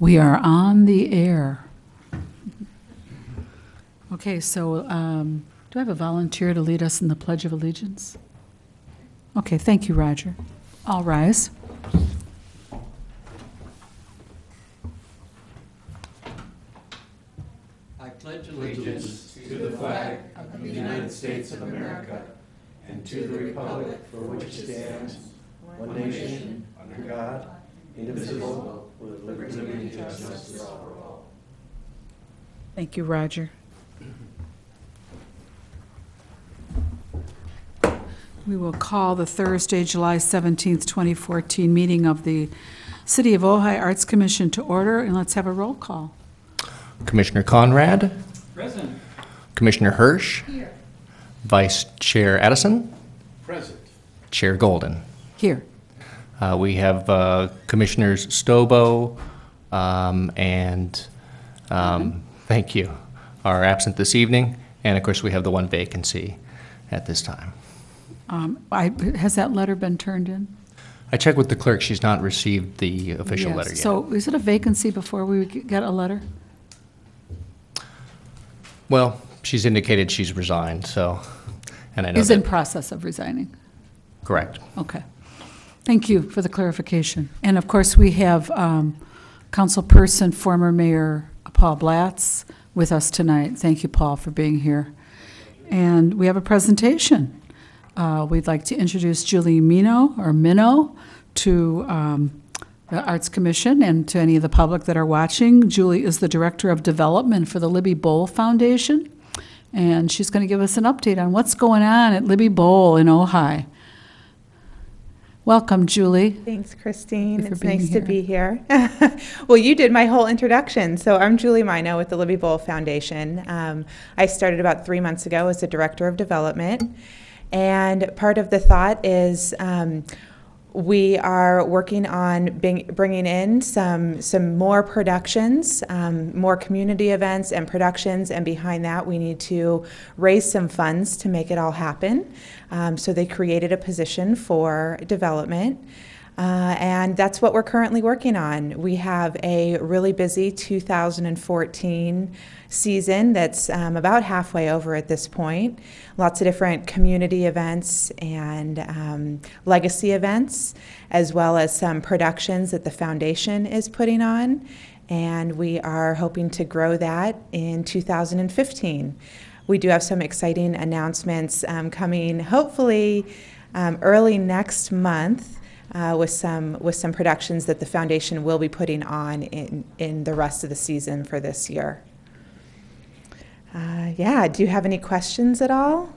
We are on the air. Okay, so do I have a volunteer to lead us in the Pledge of Allegiance? Okay, thank you, Roger. All rise. I pledge allegiance to the flag of the United States of America and to the republic for which it stands, one nation, under God, indivisible, with liberty and justice for all. Thank you, Roger. We will call the Thursday, July 17th, 2014 meeting of the City of Ojai Arts Commission to order, and let's have a roll call. Commissioner Conrad. Present. Commissioner Hirsch. Here. Vice Chair Addison. Present. Chair Golden. Here. We have Commissioners Stobo and thank you, are absent this evening, and of course we have the one vacancy at this time. Has that letter been turned in? I checked with the clerk. She's not received the official letter yet. So is it a vacancy before we get a letter? Well, she's indicated she's resigned, so, and I know Is that, in process of resigning. correct. Okay. Thank you for the clarification. And of course, we have Councilperson, former Mayor Paul Blatz with us tonight. Thank you, Paul, for being here. And we have a presentation. We'd like to introduce Julie Mino to the Arts Commission and to any of the public that are watching. Julie is the Director of Development for the Libby Bowl Foundation, and she's going to give us an update on what's going on at Libby Bowl in Ojai. Welcome, Julie. Thanks, Christine. Thank you It's for being nice here. to be here. Well, you did my whole introduction. So I'm Julie Mino with the Libby Bowl Foundation. I started about 3 months ago as the Director of Development. And part of the thought is we are working on bringing in some more productions, more community events and productions, and behind that we need to raise some funds to make it all happen. So they created a position for development. And that's what we're currently working on. We have a really busy 2014 season that's about halfway over at this point. Lots of different community events and legacy events, as well as some productions that the foundation is putting on. And we are hoping to grow that in 2015. We do have some exciting announcements coming, hopefully early next month. With some productions that the foundation will be putting on in the rest of the season for this year. Yeah, do you have any questions at all?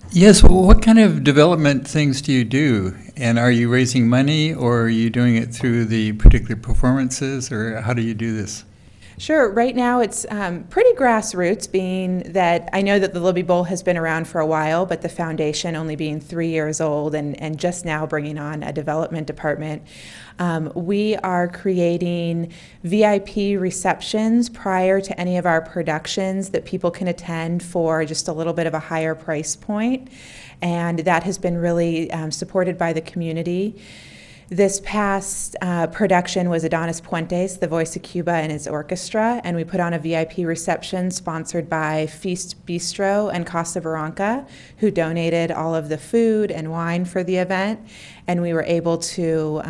Yes, well, what kind of development things do you do? And are you raising money, or are you doing it through the particular performances, or how do you do this? Sure. Right now it's pretty grassroots, being that I know that the Libby Bowl has been around for a while, but the foundation only being 3 years old and just now bringing on a development department. We are creating VIP receptions prior to any of our productions that people can attend for just a little bit of a higher price point, and that has been really supported by the community. This past production was Adonis Puentes, the voice of Cuba, and his orchestra, and we put on a VIP reception sponsored by Feast Bistro and Casa Barranca, who donated all of the food and wine for the event, and we were able to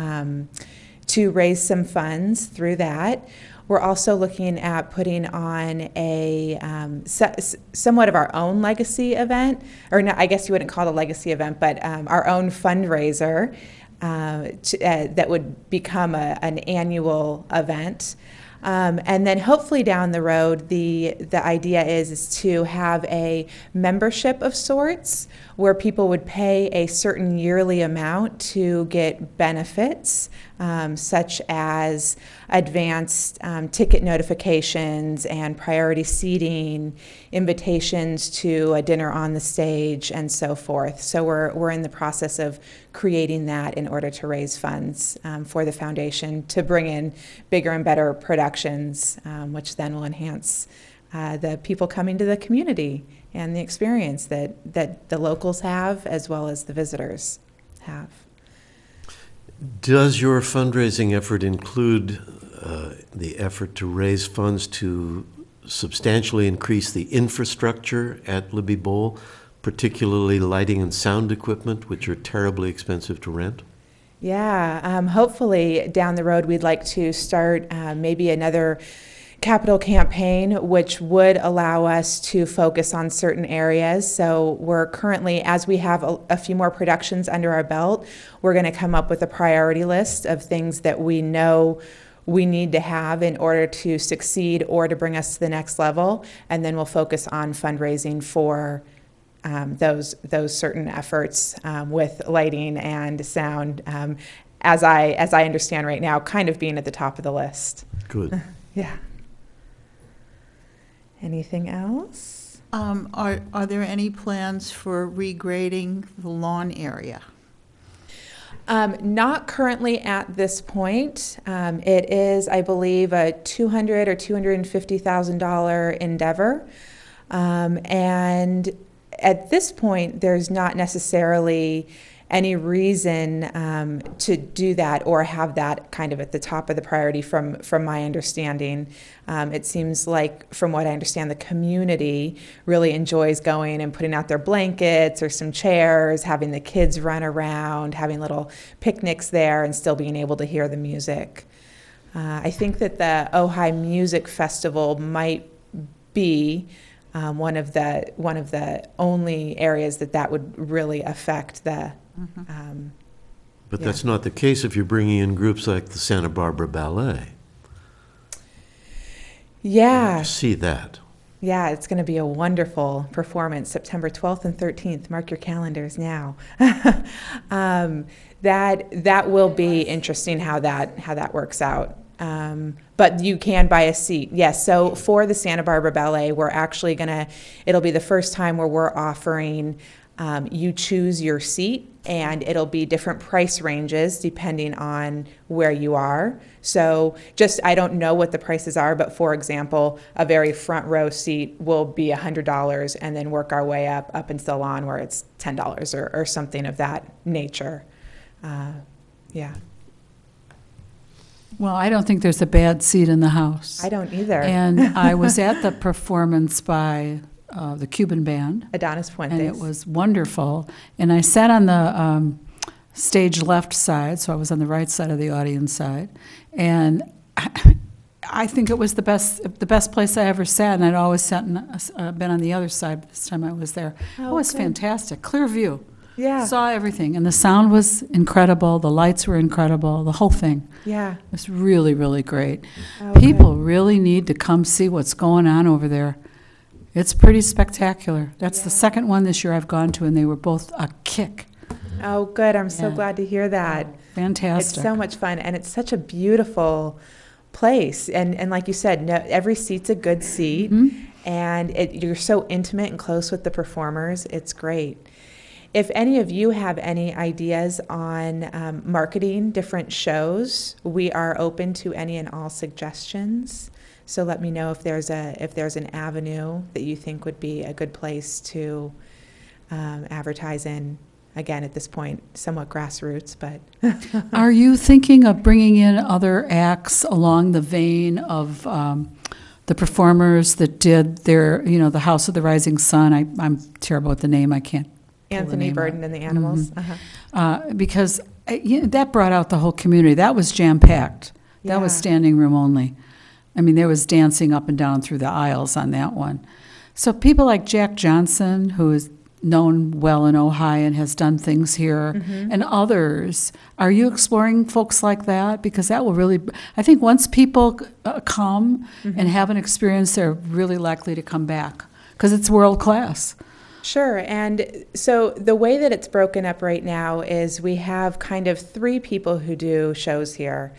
raise some funds through that. We're also looking at putting on a somewhat of our own legacy event, or not, I guess you wouldn't call it a legacy event, but our own fundraiser. That would become an annual event. And then hopefully down the road, the idea is to have a membership of sorts where people would pay a certain yearly amount to get benefits, such as advanced ticket notifications and priority seating, invitations to a dinner on the stage, and so forth. So we're in the process of creating that in order to raise funds for the foundation to bring in bigger and better productions, which then will enhance the people coming to the community and the experience that the locals have as well as the visitors have. Does your fundraising effort include the effort to raise funds to substantially increase the infrastructure at Libby Bowl, particularly lighting and sound equipment, which are terribly expensive to rent? Yeah, hopefully down the road we'd like to start maybe another capital campaign, which would allow us to focus on certain areas. So we're currently, as we have a few more productions under our belt, we're going to come up with a priority list of things that we know we need to have in order to succeed or to bring us to the next level. And then we'll focus on fundraising for those certain efforts with lighting and sound, as I understand right now, kind of being at the top of the list. Good. Yeah. Anything else? Are there any plans for regrading the lawn area? Not currently at this point. It is, I believe, a $200,000 or $250,000 endeavor, and at this point, there's not necessarily any reason to do that or have that kind of at the top of the priority from my understanding. It seems like, from what I understand, the community really enjoys going and putting out their blankets or some chairs, having the kids run around, having little picnics there, and still being able to hear the music. I think that the Ojai Music Festival might be one of the only areas that would really affect the. But Yeah. that's not the case if you're bringing in groups like the Santa Barbara Ballet. Yeah, See that. yeah, it's going to be a wonderful performance, September 12th and 13th. Mark your calendars now. That will be interesting how that works out. But you can buy a seat. Yes, so for the Santa Barbara Ballet, we're actually it'll be the first time where we're offering you choose your seat, and it'll be different price ranges depending on where you are. So I don't know what the prices are, but for example, a very front row seat will be $100, and then work our way up until the lawn where it's $10 or something of that nature. Yeah, Well, I don't think there's a bad seat in the house. I don't either. And I was at the performance by the Cuban band, Adonis Puentes. and it was wonderful. And I sat on the stage left side, so I was on the right side of the audience side. And I think it was the best place I ever sat, and I'd always been on the other side this time I was there. Oh, it was good. fantastic, clear view. Yeah. Saw everything, and the sound was incredible, the lights were incredible, the whole thing. Yeah. It was really, really great. Oh, People really need to come see what's going on over there. It's pretty spectacular. That's the second one this year I've gone to, and they were both a kick. Oh, good. I'm so Yeah. glad to hear that. Fantastic. It's so much fun, and it's such a beautiful place. And like you said, every seat's a good seat, and you're so intimate and close with the performers. It's great. If any of you have any ideas on marketing different shows, we are open to any and all suggestions. So let me know if there's an avenue that you think would be a good place to advertise in. Again, at this point, somewhat grassroots, but Are you thinking of bringing in other acts along the vein of the performers that did the House of the Rising Sun? I'm terrible with the name. I can't. pull the Anthony name out. Burden and the Animals. Because that brought out the whole community. That was jam-packed. That was Yeah. standing room only. I mean, there was dancing up and down through the aisles on that one. So people like Jack Johnson, who is known well in Ojai and has done things here, and others, are you exploring folks like that? Because that will really, I think once people come and have an experience, they're really likely to come back, because it's world-class. Sure. And so the way that it's broken up right now is we have kind of three people who do shows here.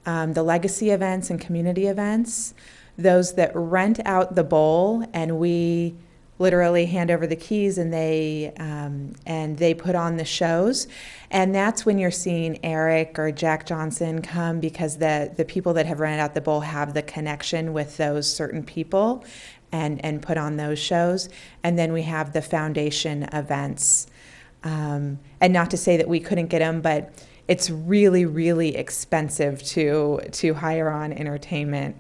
The legacy events and community events, those that rent out the bowl, and we literally hand over the keys, and they put on the shows. And that's when you're seeing Eric or Jack Johnson come, because the people that have rented out the bowl have the connection with those certain people and put on those shows. And then we have the foundation events. And not to say that we couldn't get them, but it's really, really expensive to hire on entertainment.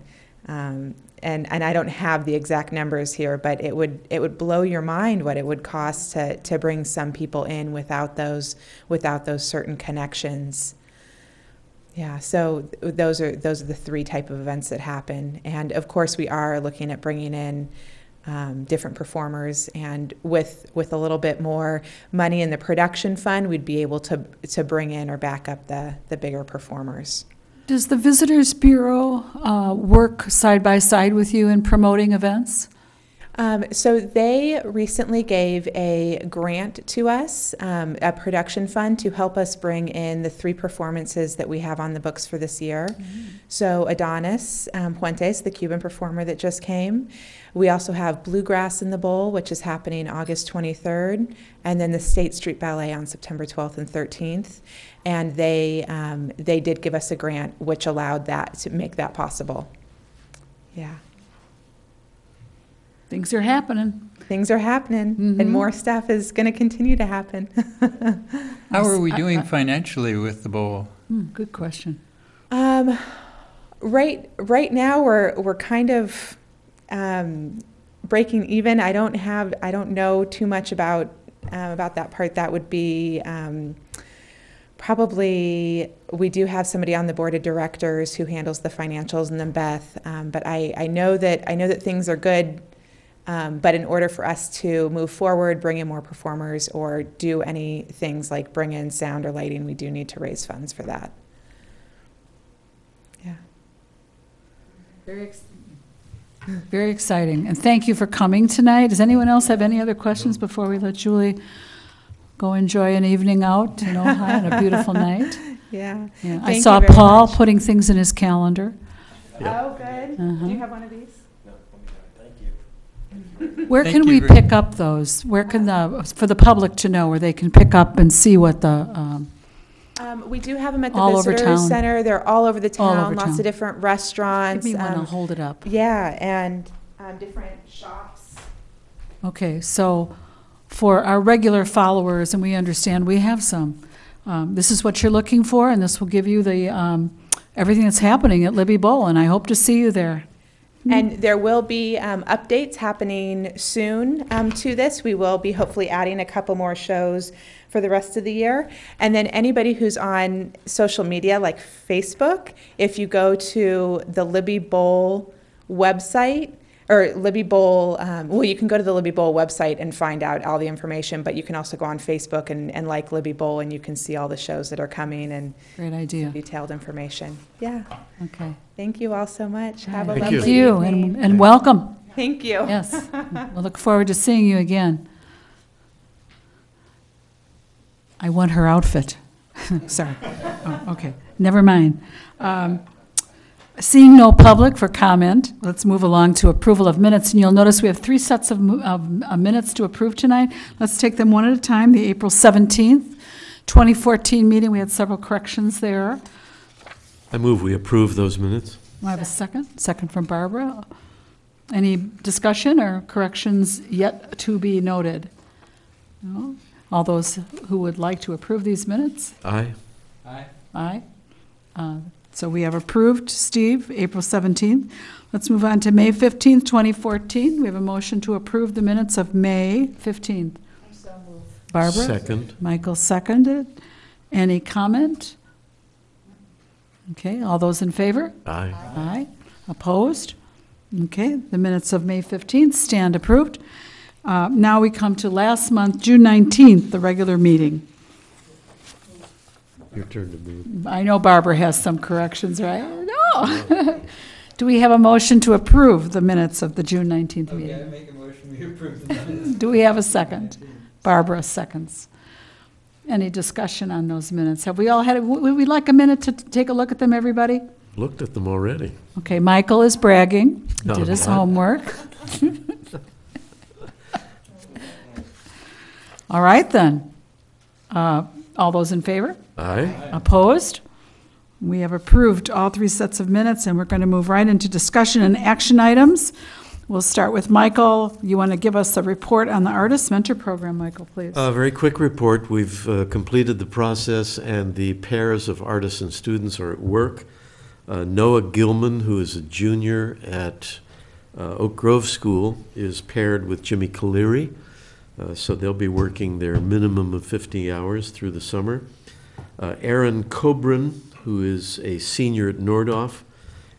And I don't have the exact numbers here, but it would blow your mind what it would cost to bring some people in without those certain connections. Yeah, so those are the three type of events that happen, and of course we are looking at bringing in different performers, and with a little bit more money in the production fund, we'd be able to bring in or back up the bigger performers. Does the Visitors Bureau work side by side with you in promoting events? So they recently gave a grant to us, a production fund, to help us bring in the 3 performances that we have on the books for this year. Mm-hmm. So Adonis Puentes, the Cuban performer that just came. We also have Bluegrass in the Bowl, which is happening August 23rd, and then the State Street Ballet on September 12th and 13th. And they did give us a grant which allowed that, to make that possible. Yeah. Things are happening. Things are happening, Mm-hmm. and more stuff is going to continue to happen. How are we doing financially with the bowl? Good question. Right now we're kind of breaking even. I don't know too much about that part. That would be probably, we do have somebody on the board of directors who handles the financials, and then Beth. But I know that things are good. But in order for us to move forward, bring in more performers, or do any things like bring in sound or lighting, we do need to raise funds for that. Yeah. Very exciting. And thank you for coming tonight. Does anyone else have any other questions before we let Julie go enjoy an evening out in Ojai on a beautiful night? Yeah. Yeah. I Thank saw you very Paul much. putting things in his calendar. Oh, good. Uh-huh. Do you have one of these? Where Thank can you we very- pick up those? Where can for the public to know where they can pick up and see what the, We do have them at the All over Visitors town. Center. They're all over the All town, over lots town. of different give restaurants. me one, I'll hold it up. Yeah, and different shops. Okay, so for our regular followers, and we understand we have some, this is what you're looking for, and this will give you the, everything that's happening at Libby Bowl, and I hope to see you there. And there will be updates happening soon to this. We will be hopefully adding a couple more shows for the rest of the year. And then anybody who's on social media like Facebook, if you go to the Libby Bowl website, or Libby Bowl, well, you can go to the Libby Bowl website and find out all the information, but you can also go on Facebook and like Libby Bowl, and you can see all the shows that are coming and Great idea. detailed information. Yeah. Okay. Thank you all so much. Have a Thank lovely Thank you, evening. and welcome. Thank you. Yes, we'll look forward to seeing you again. I want her outfit. Sorry. Oh, okay, never mind. Seeing no public for comment, let's move along to approval of minutes. And you'll notice we have 3 sets of minutes to approve tonight. Let's take them one at a time. The April 17th, 2014 meeting, we had several corrections there. I move we approve those minutes. Do I have a second? Second from Barbara. Any discussion or corrections yet to be noted? No? All those who would like to approve these minutes? Aye. Aye. So we have approved, Steve, April 17th. Let's move on to May 15th, 2014. We have a motion to approve the minutes of May 15th. Barbara? Second. Michael seconded. Any comment? Okay, all those in favor? Aye. Aye. Opposed? Okay, the minutes of May 15th stand approved. Now we come to last month, June 19th, the regular meeting. Your turn to move. I know Barbara has some corrections, right? No. Do we have a motion to approve the minutes of the June 19th meeting? Okay, I make a motion, we approve the minutes. Do we have a second? Barbara seconds. Any discussion on those minutes? Have we all had, would we like a minute to take a look at them, everybody? Looked at them already. Okay, Michael is bragging. He No, did his I'm not. homework. All right, then. All those in favor? Aye. Opposed? We have approved all 3 sets of minutes, and we're going to move right into discussion and action items. We'll start with Michael. You want to give us a report on the Artist Mentor Program, Michael, please? A very quick report. We've completed the process, and the pairs of artists and students are at work. Noah Gilman, who is a junior at Oak Grove School, is paired with Jimmy Caleri. So they'll be working their minimum of 50 hours through the summer. Aaron Cobran, who is a senior at Nordhoff,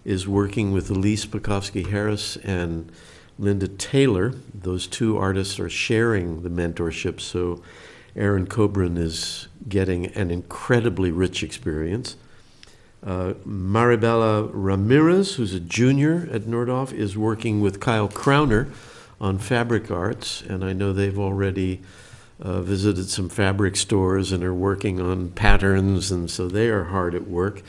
is working with Elise Bukowski-Harris and Linda Taylor. Those two artists are sharing the mentorship, so Aaron Cobran is getting an incredibly rich experience. Maribela Ramirez, who's a junior at Nordhoff, is working with Kyle Crowner on fabric arts, and I know they've already visited some fabric stores and are working on patterns, and so they are hard at work.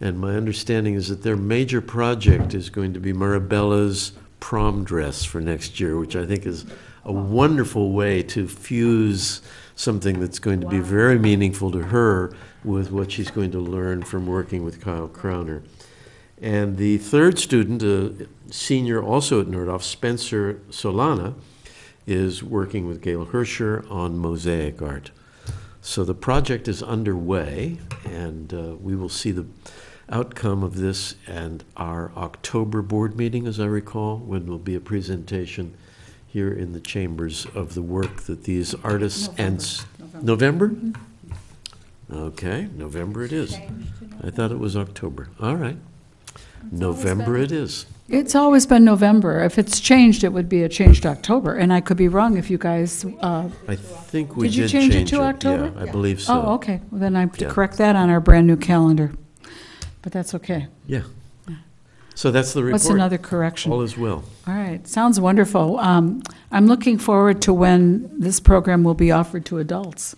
And my understanding is that their major project is going to be Maribella's prom dress for next year, which I think is a wonderful way to fuse something that's going to be very meaningful to her with what she's going to learn from working with Kyle Crowner. And the third student, a senior also at Nordhoff, Spencer Solana, is working with Gail Hersher on mosaic art. So the project is underway, and we will see the outcome of this and our October board meeting, as I recall, when there'll be a presentation here in the chambers of the work that these artists November? Okay, November it is. I thought it was October. All right. November it is. It's always been November. If it's changed, it would be a changed October, and I could be wrong if you guys, I think we Did you did change it to October? Yeah, I believe so. oh, okay. Well, then I have to Yeah. correct that on our brand-new calendar. But that's okay. Yeah. So that's the report. What's another correction? All is well. All right, sounds wonderful. I'm looking forward to when this program will be offered to adults,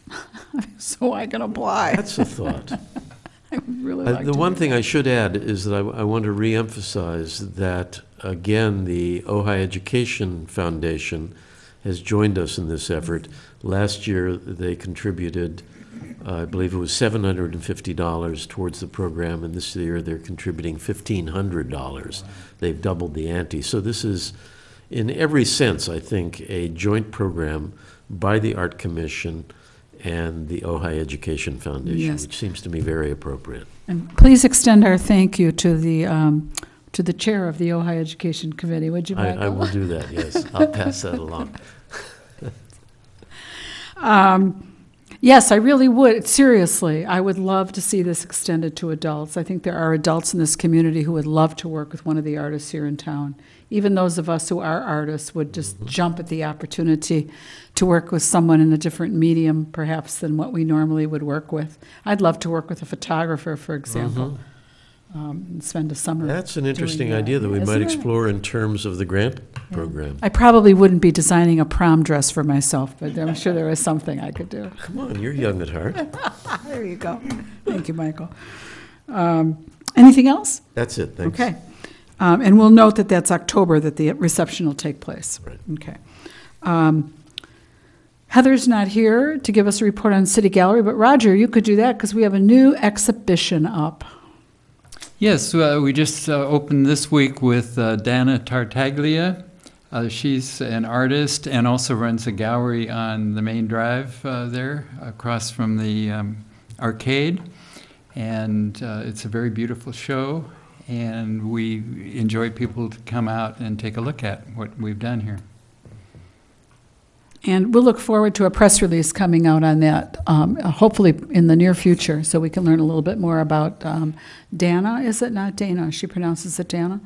so I can apply. That's a thought. I would really like The to one do thing that. I should add is that I want to reemphasize that, again, the Ojai Education Foundation has joined us in this effort. Last year, they contributed, I believe it was $750 towards the program, and this year they're contributing $1,500. They've doubled the ante. So this is, in every sense, I think, a joint program by the Art Commission and the Ojai Education Foundation, Yes. which seems to me very appropriate. And please extend our thank you to the chair of the Ojai Education Committee, would you, Michael? I will do that, yes. I'll pass that along. Yes, I really would. Seriously, I would love to see this extended to adults. I think there are adults in this community who would love to work with one of the artists here in town. Even those of us who are artists would just jump at the opportunity to work with someone in a different medium, perhaps, than what we normally would work with. I'd love to work with a photographer, for example, and spend a summer That's an doing interesting that. idea that we Isn't might it? explore in terms of the grant program. I probably wouldn't be designing a prom dress for myself, but I'm sure there is something I could do. Come on, you're young at heart. There you go. Thank you, Michael. Anything else? That's it, thanks. Okay. And we'll note that that's October that the reception will take place. Right. Okay. Heather's not here to give us a report on City Gallery, but Roger, you could do that because we have a new exhibition up. Yes, we just opened this week with Dana Tartaglia. She's an artist and also runs a gallery on the main drive there across from the arcade. And it's a very beautiful show, and we enjoy people to come out and take a look at what we've done here. And we'll look forward to a press release coming out on that, hopefully in the near future, so we can learn a little bit more about Dana. Is it not Dana? She pronounces it Dana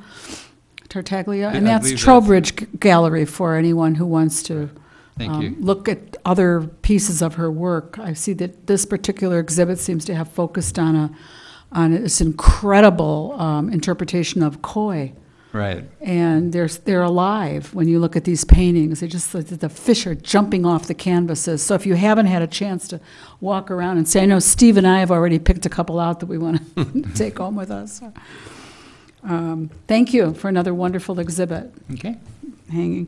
Tartaglia, and I that's believe Trowbridge Gallery for anyone who wants to Thank you. look at other pieces of her work. I see that this particular exhibit seems to have focused on this incredible interpretation of koi. Right. And they're alive when you look at these paintings. They just, the fish are jumping off the canvases. So if you haven't had a chance to walk around and see, I know Steve and I have already picked a couple out that we want to take home with us. Thank you for another wonderful exhibit Okay. hanging.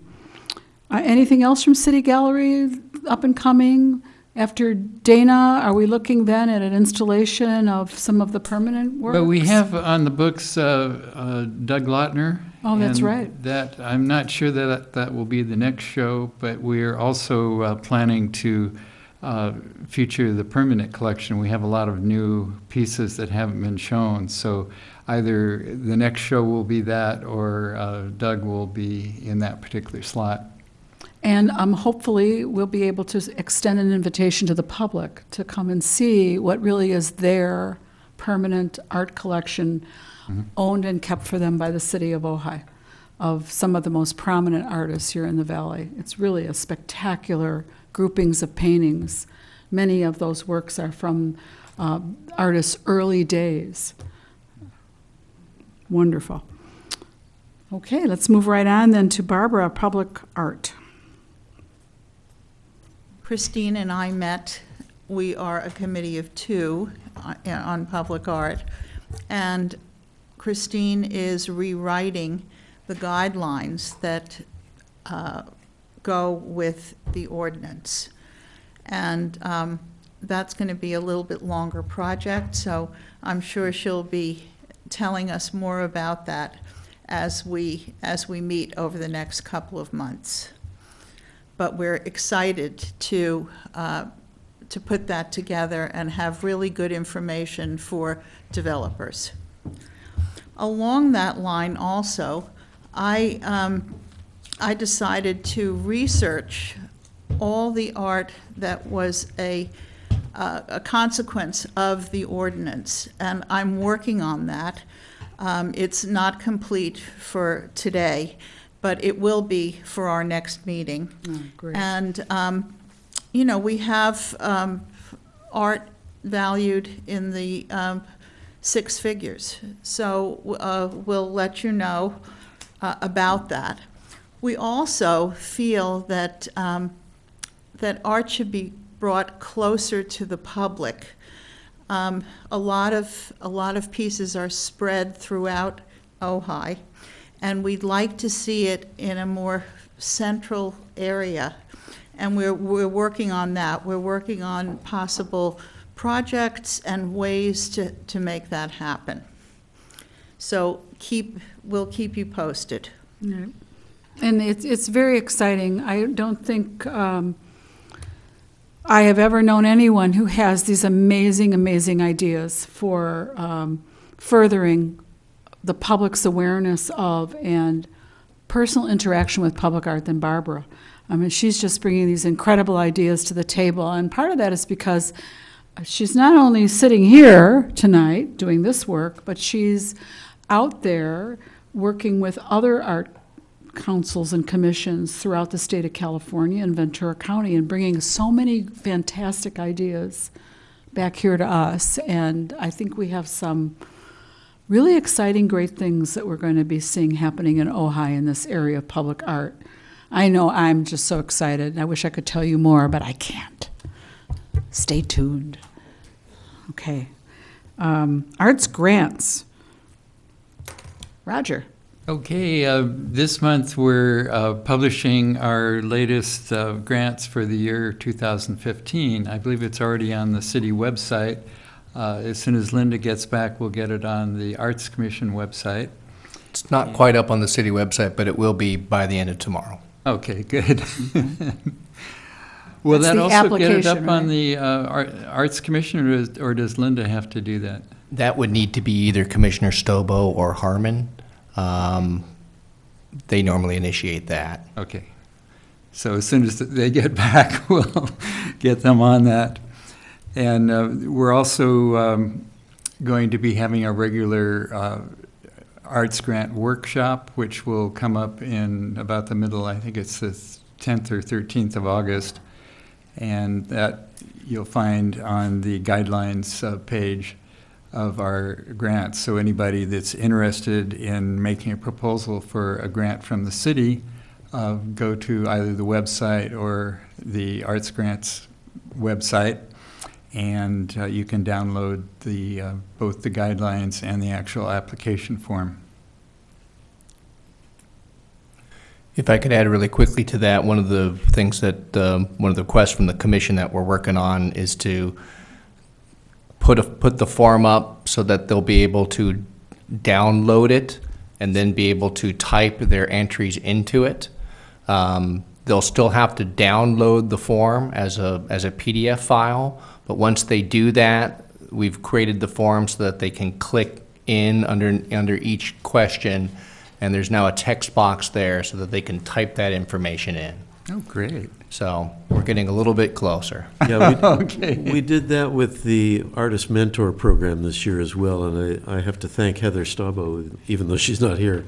Anything else from City Gallery up and coming? After Dana, are we looking then at an installation of some of the permanent work? But we have on the books Doug Lautner Oh, that's And right. That, I'm not sure that that will be the next show, but we're also planning to feature the permanent collection. We have a lot of new pieces that haven't been shown, so either the next show will be that, or Doug will be in that particular slot. And hopefully, we'll be able to extend an invitation to the public to come and see what really is their permanent art collection, owned and kept for them by the city of Ojai, of some of the most prominent artists here in the valley. It's really a spectacular groupings of paintings. Many of those works are from artists' early days. Wonderful. Okay, let's move right on then to Barbara, Public Art. Christine and I met, we are a committee of 2 on public art, and Christine is rewriting the guidelines that go with the ordinance. And that's going to be a little bit longer project, so I'm sure she'll be telling us more about that as we meet over the next couple of months. But we're excited to put that together and have really good information for developers. Along that line also, I decided to research all the art that was a consequence of the ordinance, and I'm working on that. It's not complete for today, but it will be for our next meeting. Oh, great. And, you know, we have art valued in the 6 figures. So we'll let you know about that. We also feel that, that art should be brought closer to the public. A lot of pieces are spread throughout Ojai, and we'd like to see it in a more central area. And we're working on that. We're working on possible projects and ways to make that happen. So we'll keep you posted. Yeah. And it's very exciting. I don't think I have ever known anyone who has these amazing, amazing ideas for furthering the public's awareness of and personal interaction with public art than Barbara. I mean, she's just bringing these incredible ideas to the table, and part of that is because she's not only sitting here tonight doing this work, but she's out there working with other art councils and commissions throughout the state of California and Ventura County and bringing so many fantastic ideas back here to us. And I think we have some really exciting, great things that we're going to be seeing happening in Ojai in this area of public art. I know I'm just so excited. I wish I could tell you more, but I can't. Stay tuned. Okay. Arts grants. Roger. Okay, this month we're publishing our latest grants for the year 2015. I believe it's already on the city website. As soon as Linda gets back, we'll get it on the Arts Commission website. It's not quite up on the city website, but it will be by the end of tomorrow. Okay, good. Will That's that the also get it up application, on the Arts Commission, or does Linda have to do that? That would need to be either Commissioner Stobo or Harmon. They normally initiate that. Okay. So as soon as they get back, we'll get them on that. And we're also going to be having a regular arts grant workshop, which will come up in about the middle, I think it's the 10th or 13th of August. And that you'll find on the guidelines page of our grants. So anybody that's interested in making a proposal for a grant from the city, go to either the website or the Arts Grants website, and you can download the both the guidelines and the actual application form. If I could add really quickly to that, one of the things that, one of the requests from the commission that we're working on is to put the form up so that they'll be able to download it and then be able to type their entries into it. They'll still have to download the form as a PDF file, but once they do that, we've created the form so that they can click in under each question, and there's now a text box there so that they can type that information in. Oh, great. So we're getting a little bit closer. Yeah, Okay. we did that with the Artist Mentor Program this year as well, and I have to thank Heather Stabo, even though she's not here.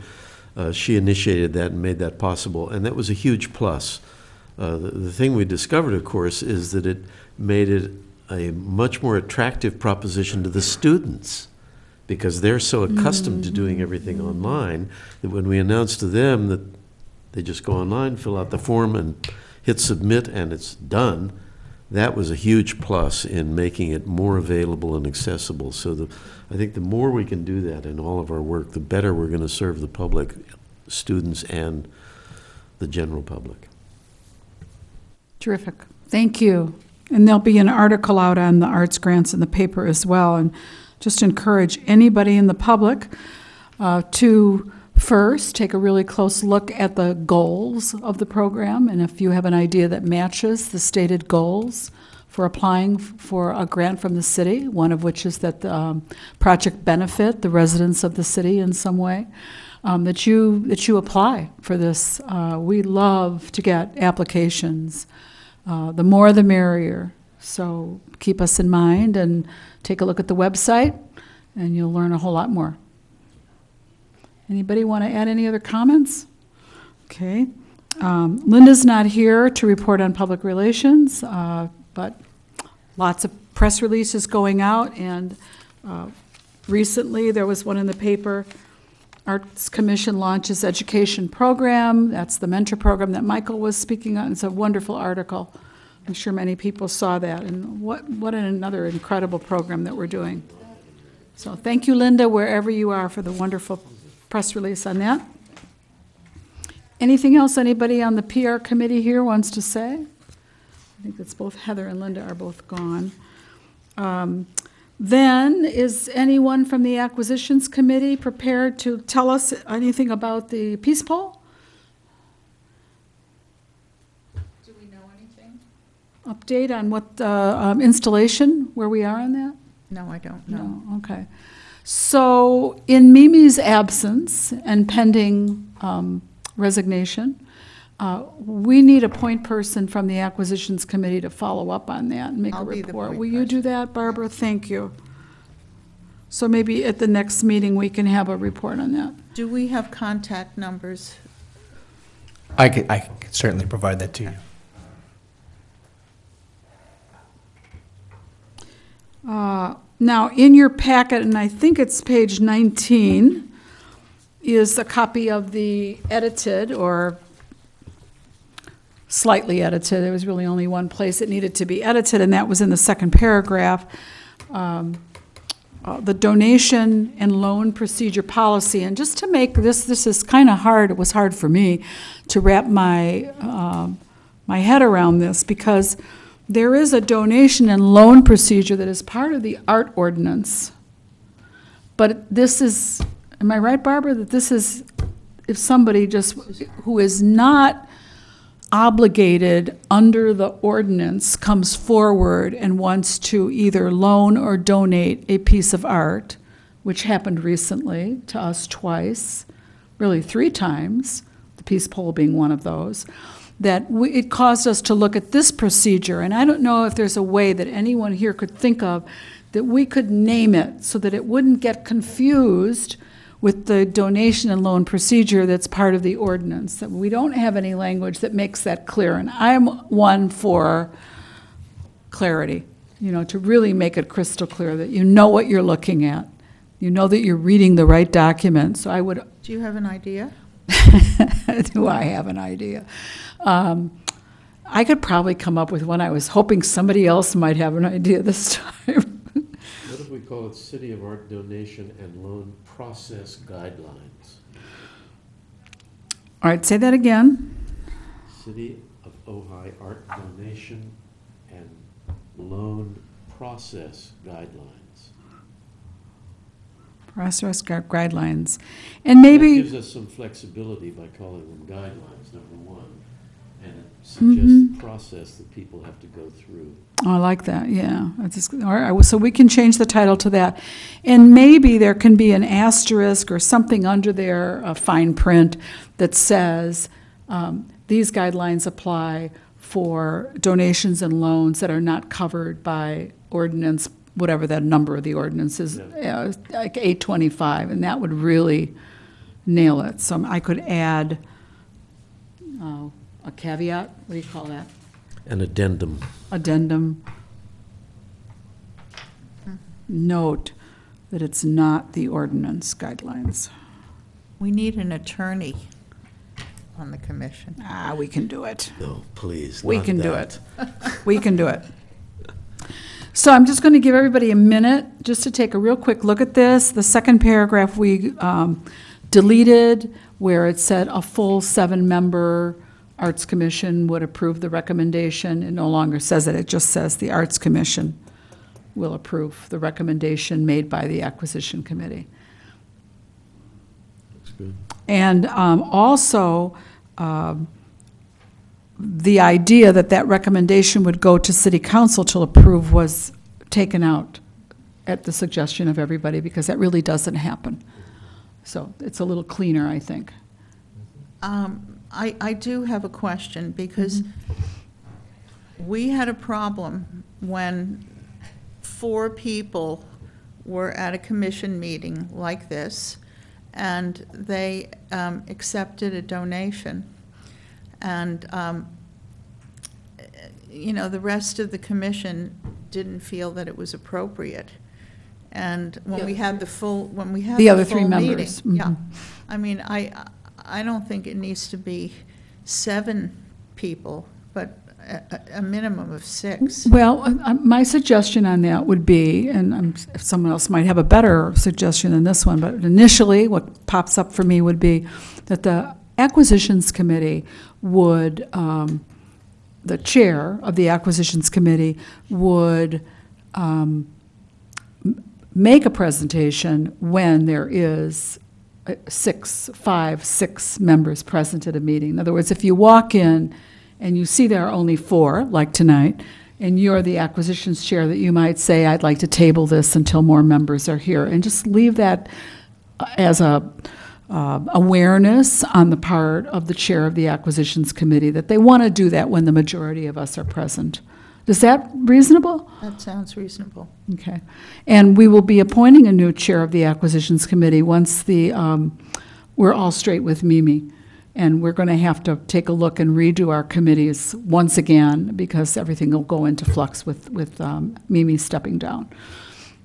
She initiated that and made that possible, and that was a huge plus. The thing we discovered, of course, is that it made it a much more attractive proposition to the students, because they're so accustomed to doing everything online that when we announced to them that they just go online, fill out the form, and hit submit, and it's done, that was a huge plus in making it more available and accessible. So I think the more we can do that in all of our work, the better we're going to serve the public, students, and the general public. Terrific. Thank you. And there'll be an article out on the arts grants in the paper as well. And just encourage anybody in the public to first take a really close look at the goals of the program. And if you have an idea that matches the stated goals for applying for a grant from the city, one of which is that the project benefit the residents of the city in some way, that you apply for this. We love to get applications. The more the merrier. So keep us in mind and take a look at the website, and you'll learn a whole lot more. Anybody want to add any other comments? Okay. Linda's not here to report on public relations, but lots of press releases going out, and recently there was one in the paper. Arts Commission launches education program. That's the mentor program that Michael was speaking on. It's a wonderful article. I'm sure many people saw that, and what another incredible program that we're doing. So thank you, Linda, wherever you are, for the wonderful press release on that. Anything else anybody on the PR committee here wants to say? I think it's both Heather and Linda are both gone. Then, is anyone from the Acquisitions Committee prepared to tell us anything about the Peace Pole? Do we know anything? Update on what installation, where we are on that? No, I don't know. No, okay. So, in Mimi's absence and pending resignation, we need a point person from the Acquisitions Committee to follow up on that and make a I'll be the report. point Will you do that, Barbara? Thank you. So maybe at the next meeting, we can have a report on that. Do we have contact numbers? I could certainly provide that to you. Now, in your packet, and I think it's page 19, is a copy of the edited or slightly edited. There was really only one place it needed to be edited, and that was in the second paragraph. The donation and loan procedure policy. And just to make this is kind of hard, it was hard for me to wrap my head around this, because there is a donation and loan procedure that is part of the art ordinance. But this is, am I right, Barbara, that this is if somebody just, who is not obligated under the ordinance, comes forward and wants to either loan or donate a piece of art, which happened recently to us twice, really 3 times, the Peace Pole being one of those, that it caused us to look at this procedure. And I don't know if there's a way that anyone here could think of that we could name it so that it wouldn't get confused with the donation and loan procedure that's part of the ordinance. That we don't have any language that makes that clear. And I'm one for clarity, to really make it crystal clear that you know what you're looking at. You know that you're reading the right document. So I would. Do you have an idea? Do I have an idea? I could probably come up with one. I was hoping somebody else might have an idea this time. What if we call it City of Art Donation and Loan Process Guidelines? All right, say that again. City of Ojai Art Donation and Loan Process Guidelines. process guidelines. And maybe. That gives us some flexibility by calling them guidelines, number one. And it suggests the process that people have to go through. Oh, I like that, yeah. That's just, all right, so we can change the title to that. And maybe there can be an asterisk or something under there, a fine print, that says, these guidelines apply for donations and loans that are not covered by ordinance, whatever that number of the ordinance is, like 825, and that would really nail it. So I could add a caveat, what do you call that? An addendum. Addendum. Note that it's not the ordinance guidelines. We need an attorney on the commission. We can do it. No, please, We not can do that. it. We can do it. So I'm just going to give everybody a minute just to take a real quick look at this. The second paragraph we deleted, where it said a full 7-member Arts Commission would approve the recommendation. It no longer says it. It just says the Arts Commission will approve the recommendation made by the Acquisition Committee. Looks good. And also, the idea that that recommendation would go to City Council to approve was taken out at the suggestion of everybody, because that really doesn't happen. So it's a little cleaner, I think. I do have a question, because we had a problem when 4 people were at a commission meeting like this, and they accepted a donation. And, the rest of the commission didn't feel that it was appropriate. And when we had the full, The other 3 members. meeting, yeah. I mean, I don't think it needs to be 7 people, but a minimum of 6. Well, my suggestion on that would be, and someone else might have a better suggestion than this one, but initially what pops up for me would be that the Acquisitions Committee would, the chair of the Acquisitions Committee would make a presentation when there is 6 members present at a meeting. In other words, if you walk in and you see there are only 4, like tonight, and you're the acquisitions chair, that you might say, I'd like to table this until more members are here, and just leave that as a awareness on the part of the chair of the acquisitions committee that they want to do that when the majority of us are present. Is that reasonable? That sounds reasonable. Okay. And we will be appointing a new chair of the acquisitions committee once we're all straight with Mimi. And we're going to have to take a look and redo our committees once again, because everything will go into flux with Mimi stepping down.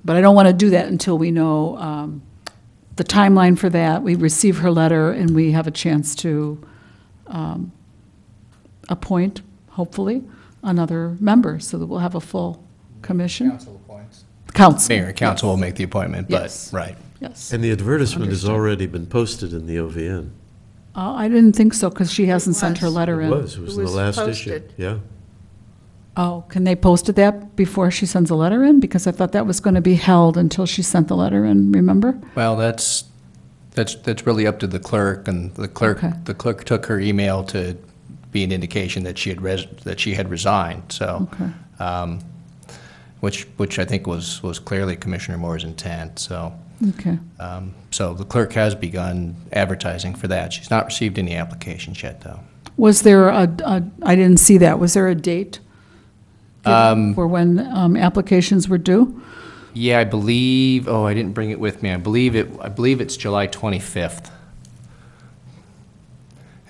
But I don't want to do that until we know the timeline for that. We receive her letter and we have a chance to appoint, hopefully, another member, so that we'll have a full commission. Council appoints. Council. Mayor and council will make the appointment, but, Yes. right. Yes. And the advertisement has Understood. already been posted in the OVN. I didn't think so, because she hasn't sent her was. letter in. It was in the was last issue. posted. Yeah. Oh, can they post that before she sends a letter in? Because I thought that was going to be held until she sent the letter in, remember? Well, that's really up to the clerk, and the clerk took her email to be an indication that she had resigned, so. Okay. Which I think was clearly Commissioner Moore's intent, so. Okay. So the clerk has begun advertising for that. She's not received any applications yet, though. Was there I didn't see that. Was there a date given for when applications were due? Yeah, I believe, I didn't bring it with me. I believe it's July 25th.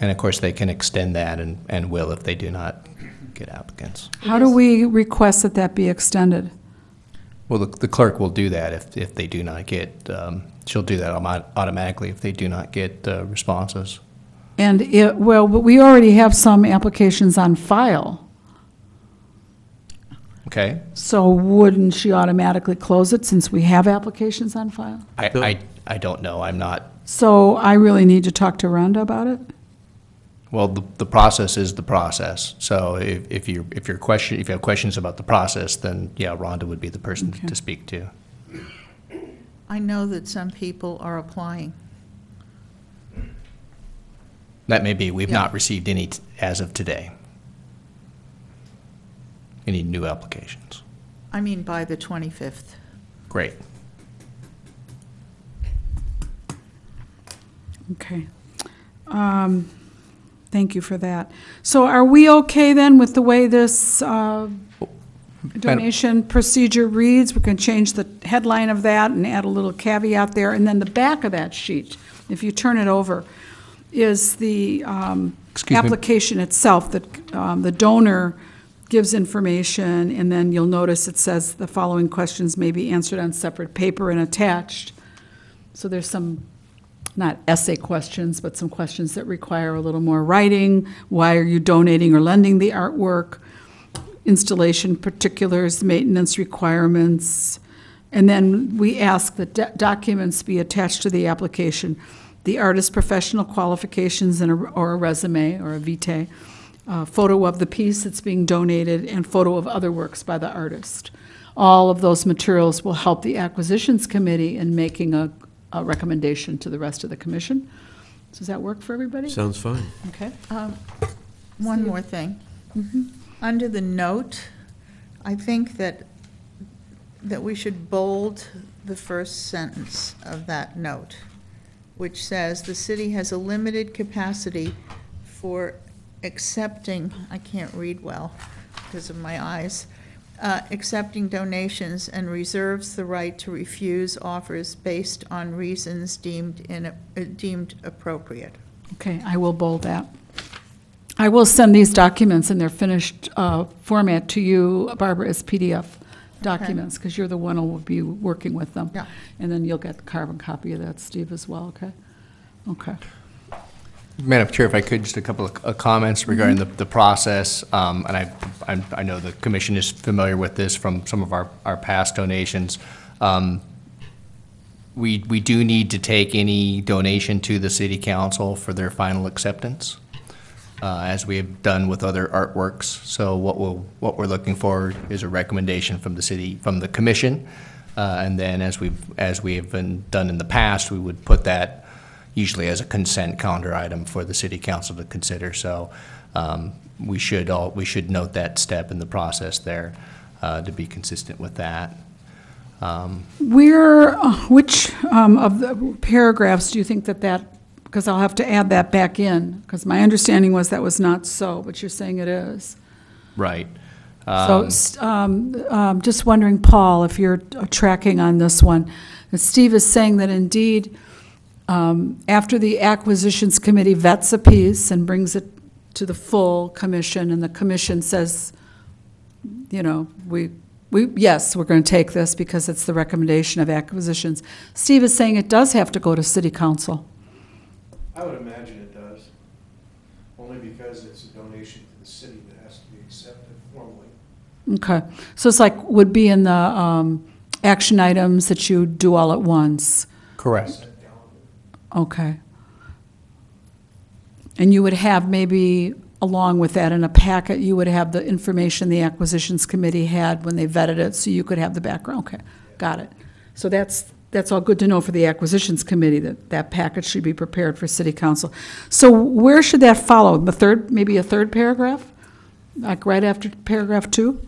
And of course, they can extend that and will if they do not get applicants. How do we request that that be extended? Well, the clerk will do that if they do not get, she'll do that automatically if they do not get responses. And but we already have some applications on file. Okay? So wouldn't she automatically close it since we have applications on file? I don't know. I'm not, So I really need to talk to Rhonda about it? well, the process is the process. So if you have questions about the process, then yeah, Rhonda would be the person Okay. to speak to. I know that some people are applying. That may be. We've Yeah. not received any as of today. Any new applications? I mean, by the 25th. Great. Okay. Thank you for that. So are we okay then with the way this donation procedure reads? We can change the headline of that and add a little caveat there. And then the back of that sheet, if you turn it over, is the Excuse me. application itself, that the donor gives information, and then you'll notice it says the following questions may be answered on separate paper and attached. So there's some, not essay questions, but some questions that require a little more writing. Why are you donating or lending the artwork? Installation particulars, maintenance requirements. And then we ask that documents be attached to the application. The artist's professional qualifications or a resume or a vitae, photo of the piece that's being donated, and photo of other works by the artist. All of those materials will help the acquisitions committee in making a recommendation to the rest of the commission. Does that work for everybody? Sounds fine. Okay. One more thing. Under the note, I think that we should bold the first sentence of that note, which says, "The city has a limited capacity for accepting," I can't read well because of my eyes, "accepting donations and reserves the right to refuse offers based on reasons deemed appropriate." Okay, I will bold that. I will send these documents in their finished format to you, Barbara, as PDF documents, because you're the one who will be working with them. Yeah. And then you'll get the carbon copy of that, Steve, as well, okay? Okay. Madam Chair, if I could, just a couple of comments regarding the process. And I know the commission is familiar with this from some of our past donations. We do need to take any donation to the city council for their final acceptance, as we have done with other artworks. So what we're looking for is a recommendation from the commission, and then as we have been done in the past, we would put that usually as a consent calendar item for the city council to consider. So we should note that step in the process there to be consistent with that. Which of the paragraphs do you think that, because I'll have to add that back in, because my understanding was that was not so, but you're saying it is. Right. So, just wondering, Paul, if you're tracking on this one, that Steve is saying that indeed, after the acquisitions committee vets a piece and brings it to the full commission, and the commission says, you know, yes, we're going to take this because it's the recommendation of acquisitions. Steve is saying it does have to go to city council. I would imagine it does, only because it's a donation to the city that has to be accepted formally. Okay, so it's like, would be in the action items that you do all at once. Correct. Okay. And you would have maybe, along with that in a packet, you would have the information the acquisitions committee had when they vetted it, so you could have the background. Okay, got it. So that's all good to know for the acquisitions committee, that package should be prepared for city council. So where should that follow? Maybe a third paragraph? Like right after paragraph 2?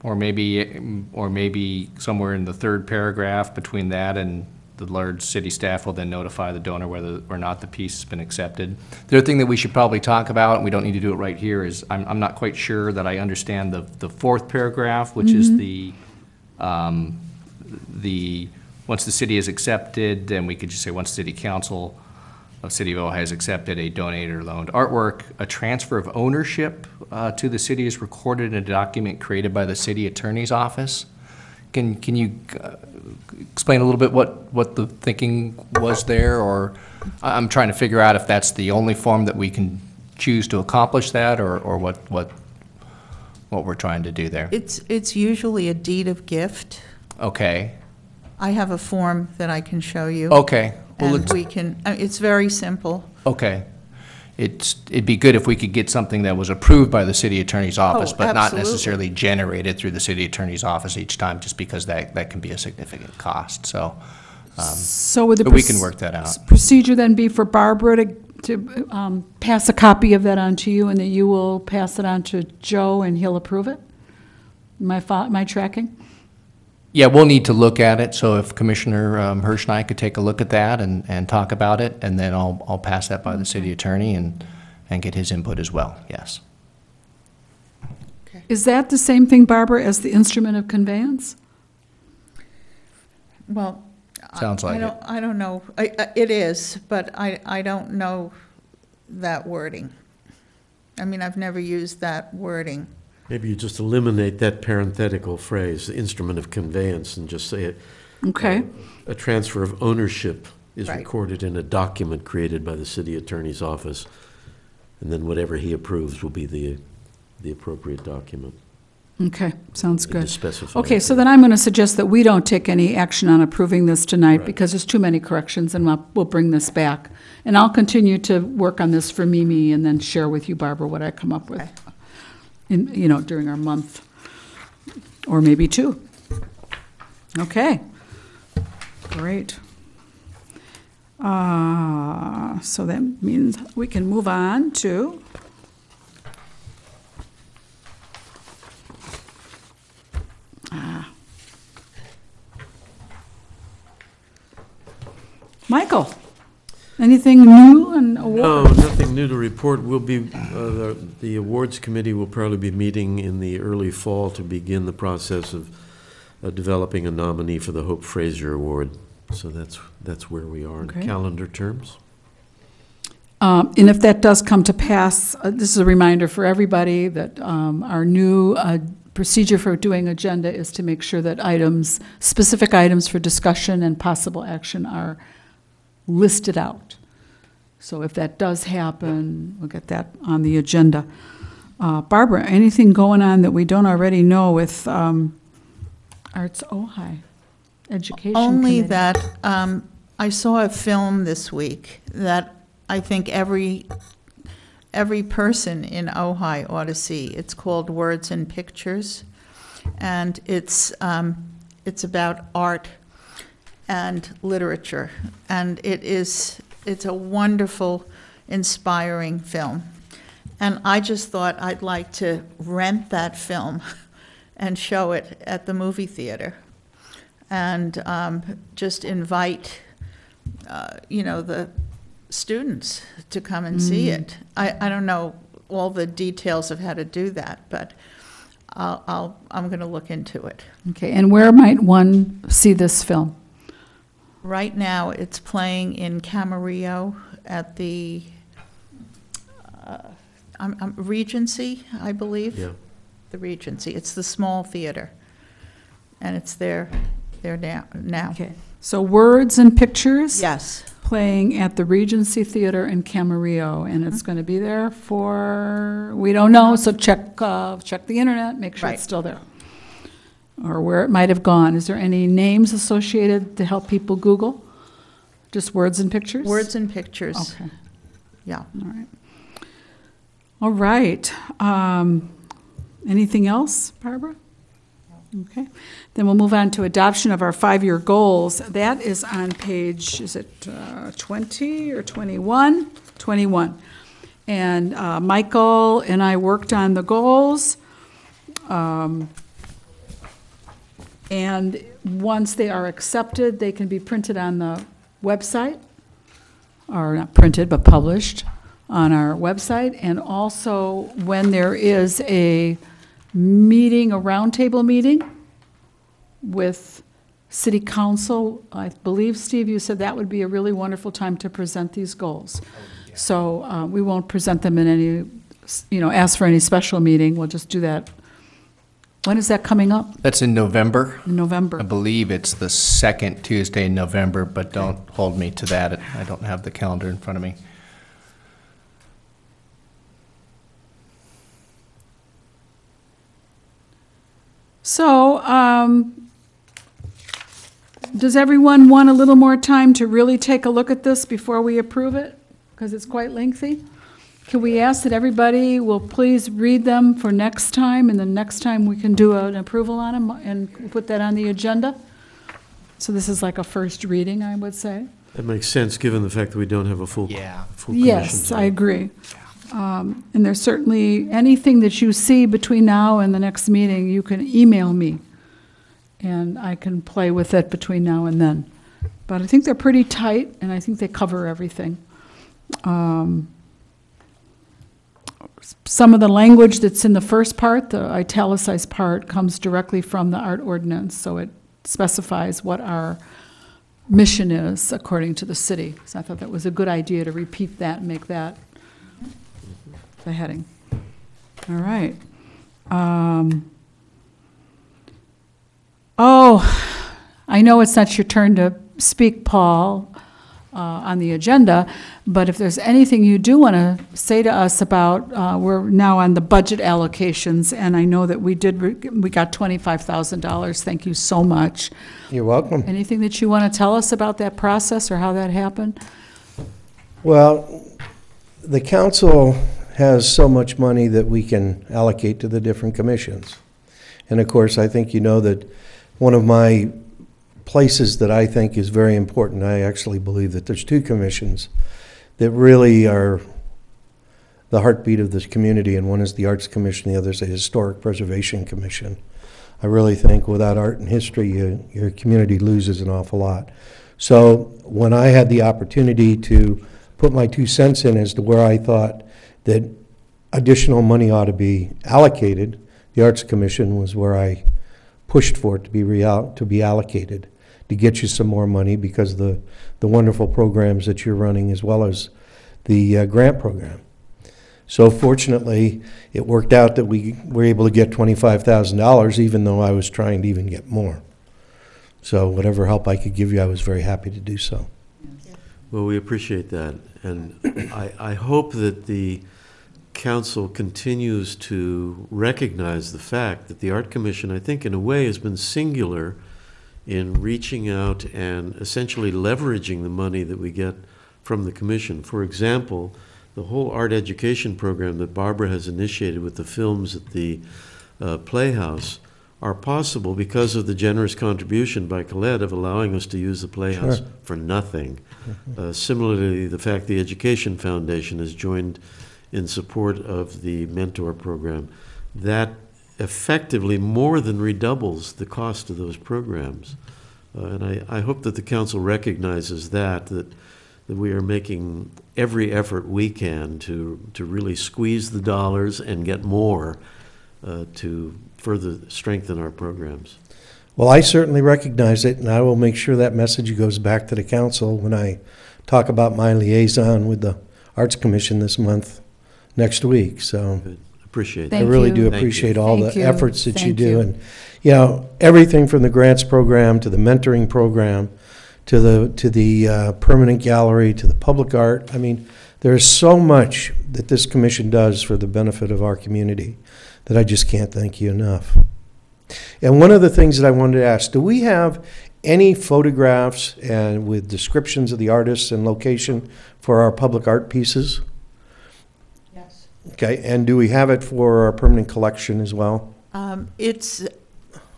Or maybe somewhere in the third paragraph between that and the large city staff will then notify the donor whether or not the piece has been accepted. The other thing that we should probably talk about, and we don't need to do it right here, is I'm not quite sure that I understand the fourth paragraph, which is the once the city is accepted, then we could just say once city council of City of Ojai has accepted a donated or loaned artwork, a transfer of ownership to the city is recorded in a document created by the city attorney's office. Can you explain a little bit what the thinking was there? Or I'm trying to figure out if that's the only form that we can choose to accomplish that, or what we're trying to do there. It's usually a deed of gift. Okay. I have a form that I can show you. Okay. Well, And we can, it's very simple. okay. it'd be good if we could get something that was approved by the city attorney's office, but not absolutely. necessarily generated through the city attorney's office each time, just because that can be a significant cost, so. So would the But we can work that out. procedure then be for Barbara to pass a copy of that on to you, and that you will pass it on to Joe, and he'll approve it? Am I tracking? Yeah, we'll need to look at it, so if Commissioner Hirsch and I could take a look at that and talk about it, and then I'll pass that by the city attorney and get his input as well, yes. Is that the same thing, Barbara, as the instrument of conveyance? Well, Sounds like it. I don't know. It is, but I don't know that wording. I mean, I've never used that wording. Maybe you just eliminate that parenthetical phrase, the instrument of conveyance, and just say it. Okay. A transfer of ownership is Right. recorded in a document created by the city attorney's office, and then whatever he approves will be the appropriate document. Okay, sounds And good. to specify Okay, it. so then I'm going to suggest that we don't take any action on approving this tonight, Right. because there's too many corrections, and we'll bring this back. And I'll continue to work on this for Mimi, and then share with you, Barbara, what I come up with, Okay. during our month, or maybe two. Okay, great. So that means we can move on to Michael, anything new and No, award? nothing new to report. We'll be, the awards committee will probably be meeting in the early fall to begin the process of developing a nominee for the Hope Fraser Award. So that's where we are in Okay. calendar terms. And if that does come to pass, this is a reminder for everybody that our new procedure for doing agenda is to make sure that specific items for discussion and possible action are listed out. So if that does happen, we'll get that on the agenda. Barbara, anything going on that we don't already know with Arts Ojai Education Only Committee? that I saw a film this week that I think every person in Ojai ought to see. It's called Words and Pictures, and it's about art and literature, and it's a wonderful, inspiring film. And I just thought I'd like to rent that film and show it at the movie theater, and just invite, the students to come and see it. I don't know all the details of how to do that, but I'm going to look into it. Okay, and where might one see this film? Right now, it's playing in Camarillo at the Regency, I believe. Yeah. The Regency. It's the small theater, and it's there now. Okay, so Words and Pictures? Yes. Playing at the Regency Theater in Camarillo, and it's going to be there for, we don't know, so check the internet, make sure it's Right. still there. Or where it might have gone. Is there any names associated to help people Google? Just Words and Pictures? Words and Pictures. Okay, Yeah. all right. All right. Anything else, Barbara? Okay. Then we'll move on to adoption of our 5-year goals. That is on page, is it 20 or 21? 21. And Michael and I worked on the goals. And once they are accepted, they can be printed on the website, or not printed, but published on our website. And also, when there is a meeting, a roundtable meeting with city council, I believe, Steve, you said that would be a really wonderful time to present these goals. So we won't present them in any, ask for any special meeting. We'll just do that. When is that coming up? That's in November. In November? I believe it's the second Tuesday in November, but don't hold me to that. I don't have the calendar in front of me. So, does everyone want a little more time to really take a look at this before we approve it? Because it's quite lengthy. Can we ask that everybody will please read them for next time, and then next time we can do an approval on them and put that on the agenda? So this is like a first reading, I would say. That makes sense, given the fact that we don't have a full Yeah. commission. Yes, I tonight. agree. And there's certainly, anything that you see between now and the next meeting, you can email me, and I can play with it between now and then. But I think they're pretty tight, and I think they cover everything. Some of the language that's in the first part, the italicized part, comes directly from the art ordinance, so it specifies what our mission is according to the city. So I thought that was a good idea to repeat that and make that the heading. All right. I know it's not your turn to speak, Paul, on the agenda, but if there's anything you do want to say to us about, we're now on the budget allocations, and I know that we got $25,000. Thank you so much. You're welcome. Anything that you want to tell us about that process or how that happened? Well, the council has so much money that we can allocate to the different commissions. And of course, I think you know that one of my places that I think is very important, I actually believe that there's two commissions that really are the heartbeat of this community, and one is the Arts Commission, the other is the Historic Preservation Commission. I really think without art and history, your community loses an awful lot. So when I had the opportunity to put my 2 cents in as to where I thought that additional money ought to be allocated, the Arts Commission was where I pushed for it to be allocated, to get you some more money because of the wonderful programs that you're running, as well as the grant program. So fortunately, it worked out that we were able to get $25,000, even though I was trying to even get more. So whatever help I could give you, I was very happy to do so. Well, we appreciate that, and I hope that the council continues to recognize the fact that the Art Commission, I think in a way, has been singular in reaching out and essentially leveraging the money that we get from the commission. For example, the whole art education program that Barbara has initiated with the films at the Playhouse are possible because of the generous contribution by Colette of allowing us to use the Playhouse for nothing. Similarly, the fact the Education Foundation has joined in support of the mentor program, that effectively more than redoubles the cost of those programs. And I hope that the council recognizes that we are making every effort we can to really squeeze the dollars and get more to further strengthen our programs. Well, I certainly recognize it, and I will make sure that message goes back to the council when I talk about my liaison with the Arts Commission this month, next week. So Good. Appreciate Thank I really you. do Thank you. appreciate all Thank the you. efforts that you Thank do. you. And, you know, everything from the grants program to the mentoring program to the permanent gallery to the public art. I mean, there's so much that this commission does for the benefit of our community that I just can't thank you enough. And one of the things that I wanted to ask, do we have any photographs and with descriptions of the artists and location for our public art pieces? Yes. Okay, and do we have it for our permanent collection as well?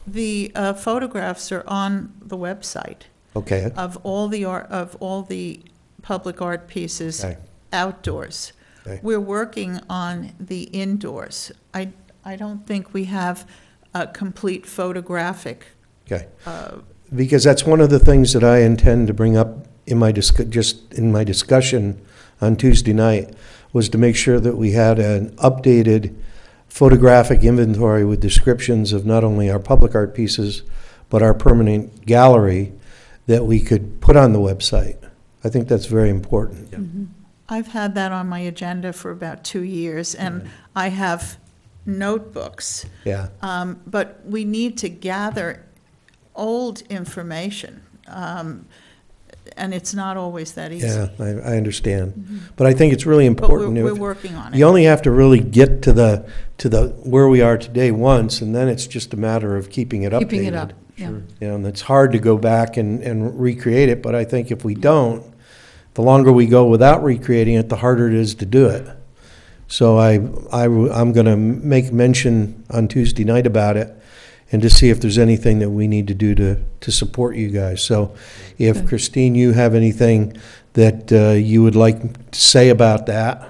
The photographs are on the website Okay, of all the public art pieces okay, outdoors. okay. We're working on the indoors. I don't think we have a complete photographic. Okay. uh, Because that's one of the things that I intend to bring up in my discussion on Tuesday night, was to make sure that we had an updated photographic inventory with descriptions of not only our public art pieces, but our permanent gallery that we could put on the website. I think that's very important. I've had that on my agenda for about 2 years, and I have notebooks. Yeah, But we need to gather old information, and it's not always that easy. yeah, I understand. But I think it's really But we're important. we're working on it. You only have to really get to the where we are today once, and then it's just a matter of keeping it updated. Keeping it up, yeah. You know, and it's hard to go back and recreate it, but I think if we don't, the longer we go without recreating it, the harder it is to do it. So I'm going to make mention on Tuesday night about it and to see if there's anything that we need to do to support you guys. So if, Good. Christine, you have anything that you would like to say about that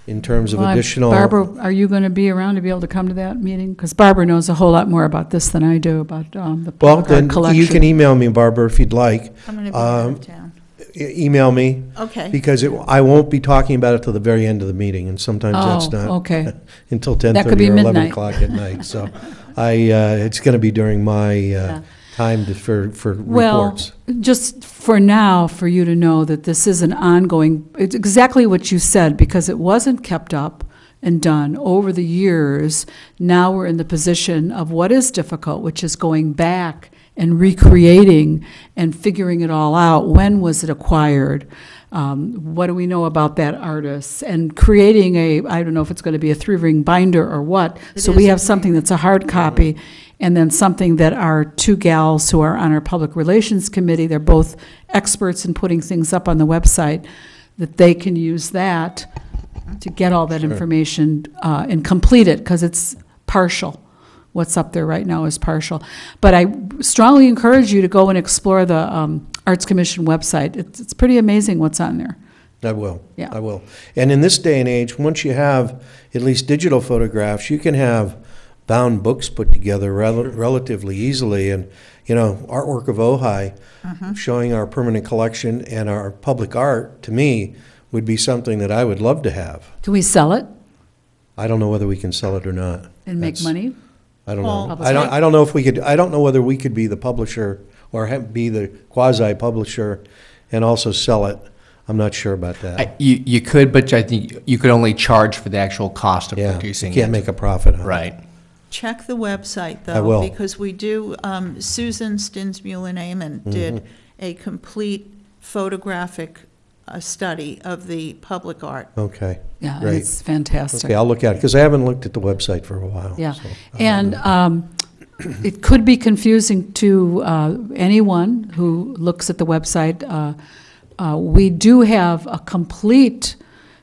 in terms of Well, additional... Barbara, are you going to be around to be able to come to that meeting? Because Barbara knows a whole lot more about this than I do, about the Well, public then art collection. you can email me, Barbara, if you'd like. I'm going to be out of town. Email me, Okay. because I won't be talking about it till the very end of the meeting, and sometimes that's Oh, not okay. until That could be 10:30 or 11 midnight. o'clock at night. So it's going to be during my time for Well, reports. just for now, for you to know that this is an ongoing, it's exactly what you said, because it wasn't kept up and done over the years. Now we're in the position of what is difficult, which is going back and recreating and figuring it all out. When was it acquired? What do we know about that artist? And creating I don't know if it's going to be a 3-ring binder or what. So we have something that's a hard copy, and then something that our 2 gals who are on our public relations committee, they're both experts in putting things up on the website, that they can use that to get all that information and complete it, because it's partial. What's up there right now is partial. But I strongly encourage you to go and explore the Arts Commission website. It's pretty amazing what's on there. I will. Yeah. I will. And in this day and age, once you have at least digital photographs, you can have bound books put together relatively easily. And, artwork of Ojai, showing our permanent collection and our public art, to me, would be something that I would love to have. Can we sell it I don't know whether we can sell it or not. and make That's- money? I don't Well, know. I don't know if we could, I don't know whether we could be the publisher or be the quasi-publisher and also sell it. I'm not sure about that. You could, but I think you could only charge for the actual cost of Yeah, you producing can't it. make a profit on it. Right. Check the website, though. I will. Because we do, Susan Stinsmuller-Naaman did a complete photographic study of the public art. Okay. Yeah, Great. it's fantastic. Okay, I'll look at it, because I haven't looked at the website for a while. Yeah, so I don't and know. it could be confusing to anyone who looks at the website. We do have a complete,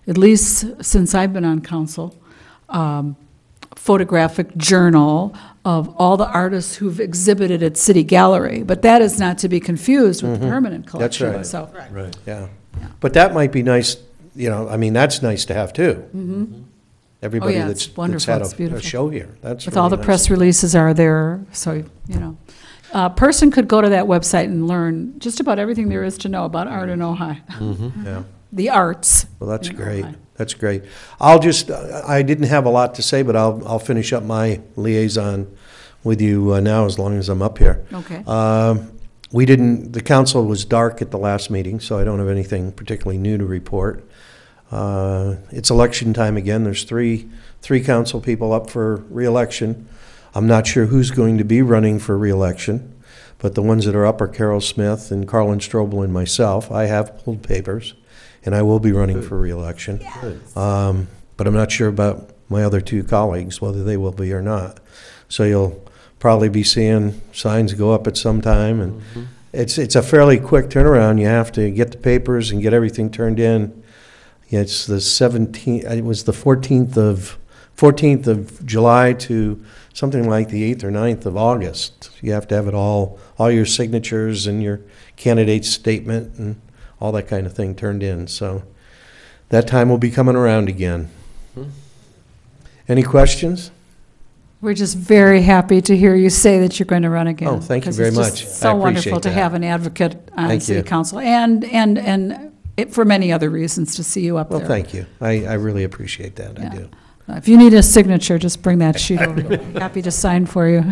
at least since I've been on council, photographic journal of all the artists who've exhibited at City Gallery, but that is not to be confused with the permanent That's collection. right. So, Right. Yeah. But that might be nice, that's nice to have, too. Everybody Oh, yeah, that's it's wonderful. had It's a beautiful. show here. That's with all the really press nice. releases are there, so, a person could go to that website and learn just about everything there is to know about art in Ojai, Yeah. the arts. Well, that's in great. Ojai. That's great. I didn't have a lot to say, but I'll finish up my liaison with you now, as long as I'm up here. Okay. The council was dark at the last meeting, so I don't have anything particularly new to report. It's election time again. There's three council people up for reelection. I'm not sure who's going to be running for reelection, but the ones that are up are Carol Smith and Carlin Strobel and myself. I have pulled papers, and I will be running for reelection. But I'm not sure about my other 2 colleagues, whether they will be or not. So you'll probably be seeing signs go up at some time, and it's a fairly quick turnaround. You have to get the papers and get everything turned in. It's the 17th, it was the 14th of July to something like the 8th or 9th of August. You have to have it all your signatures and your candidate's statement and all that kind of thing turned in. So that time will be coming around again. Any questions? We're just very happy to hear you say that you're going to run again. Oh, thank you 'cause very it's just much. I so wonderful appreciate to that. have an advocate on Thank city you. council, and for many other reasons, to see you up Well, there. thank you. I really appreciate that. I Yeah. do. If you need a signature, just bring that sheet over. Happy to sign for you.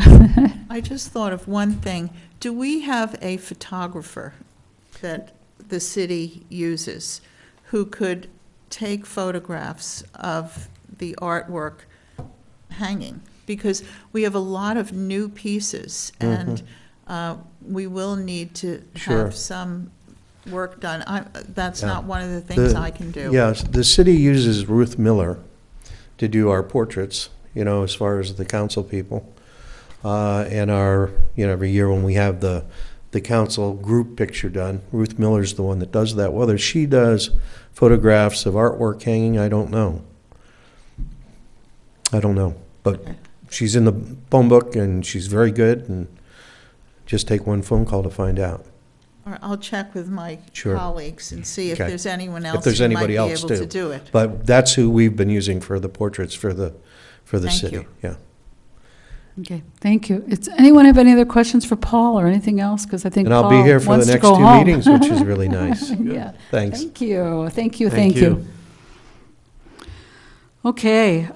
I just thought of one thing. Do we have a photographer that the city uses who could take photographs of the artwork hanging? Because we have a lot of new pieces, and we will need to Sure. have some work done. That's Yeah. not one of the things I can do. Yes, the city uses Ruth Miller to do our portraits, as far as the council people. And every year when we have the council group picture done, Ruth Miller's the one that does that. Whether she does photographs of artwork hanging, I don't know. I don't know, but she's in the phone book and she's very good, and just take one phone call to find out. Or I'll check with my Sure. colleagues and see if Okay. there's anyone If else there's who might anybody be else able to too. do it. But that's who we've been using for the portraits for the Thank city. you. Yeah. Okay, thank you. Anyone have any other questions for Paul or anything else? Because I think And I'll Paul be here for wants the to next go two home. meetings, which is really nice. Yeah. Thanks. Thank you, thank you, Thank thank you. Okay,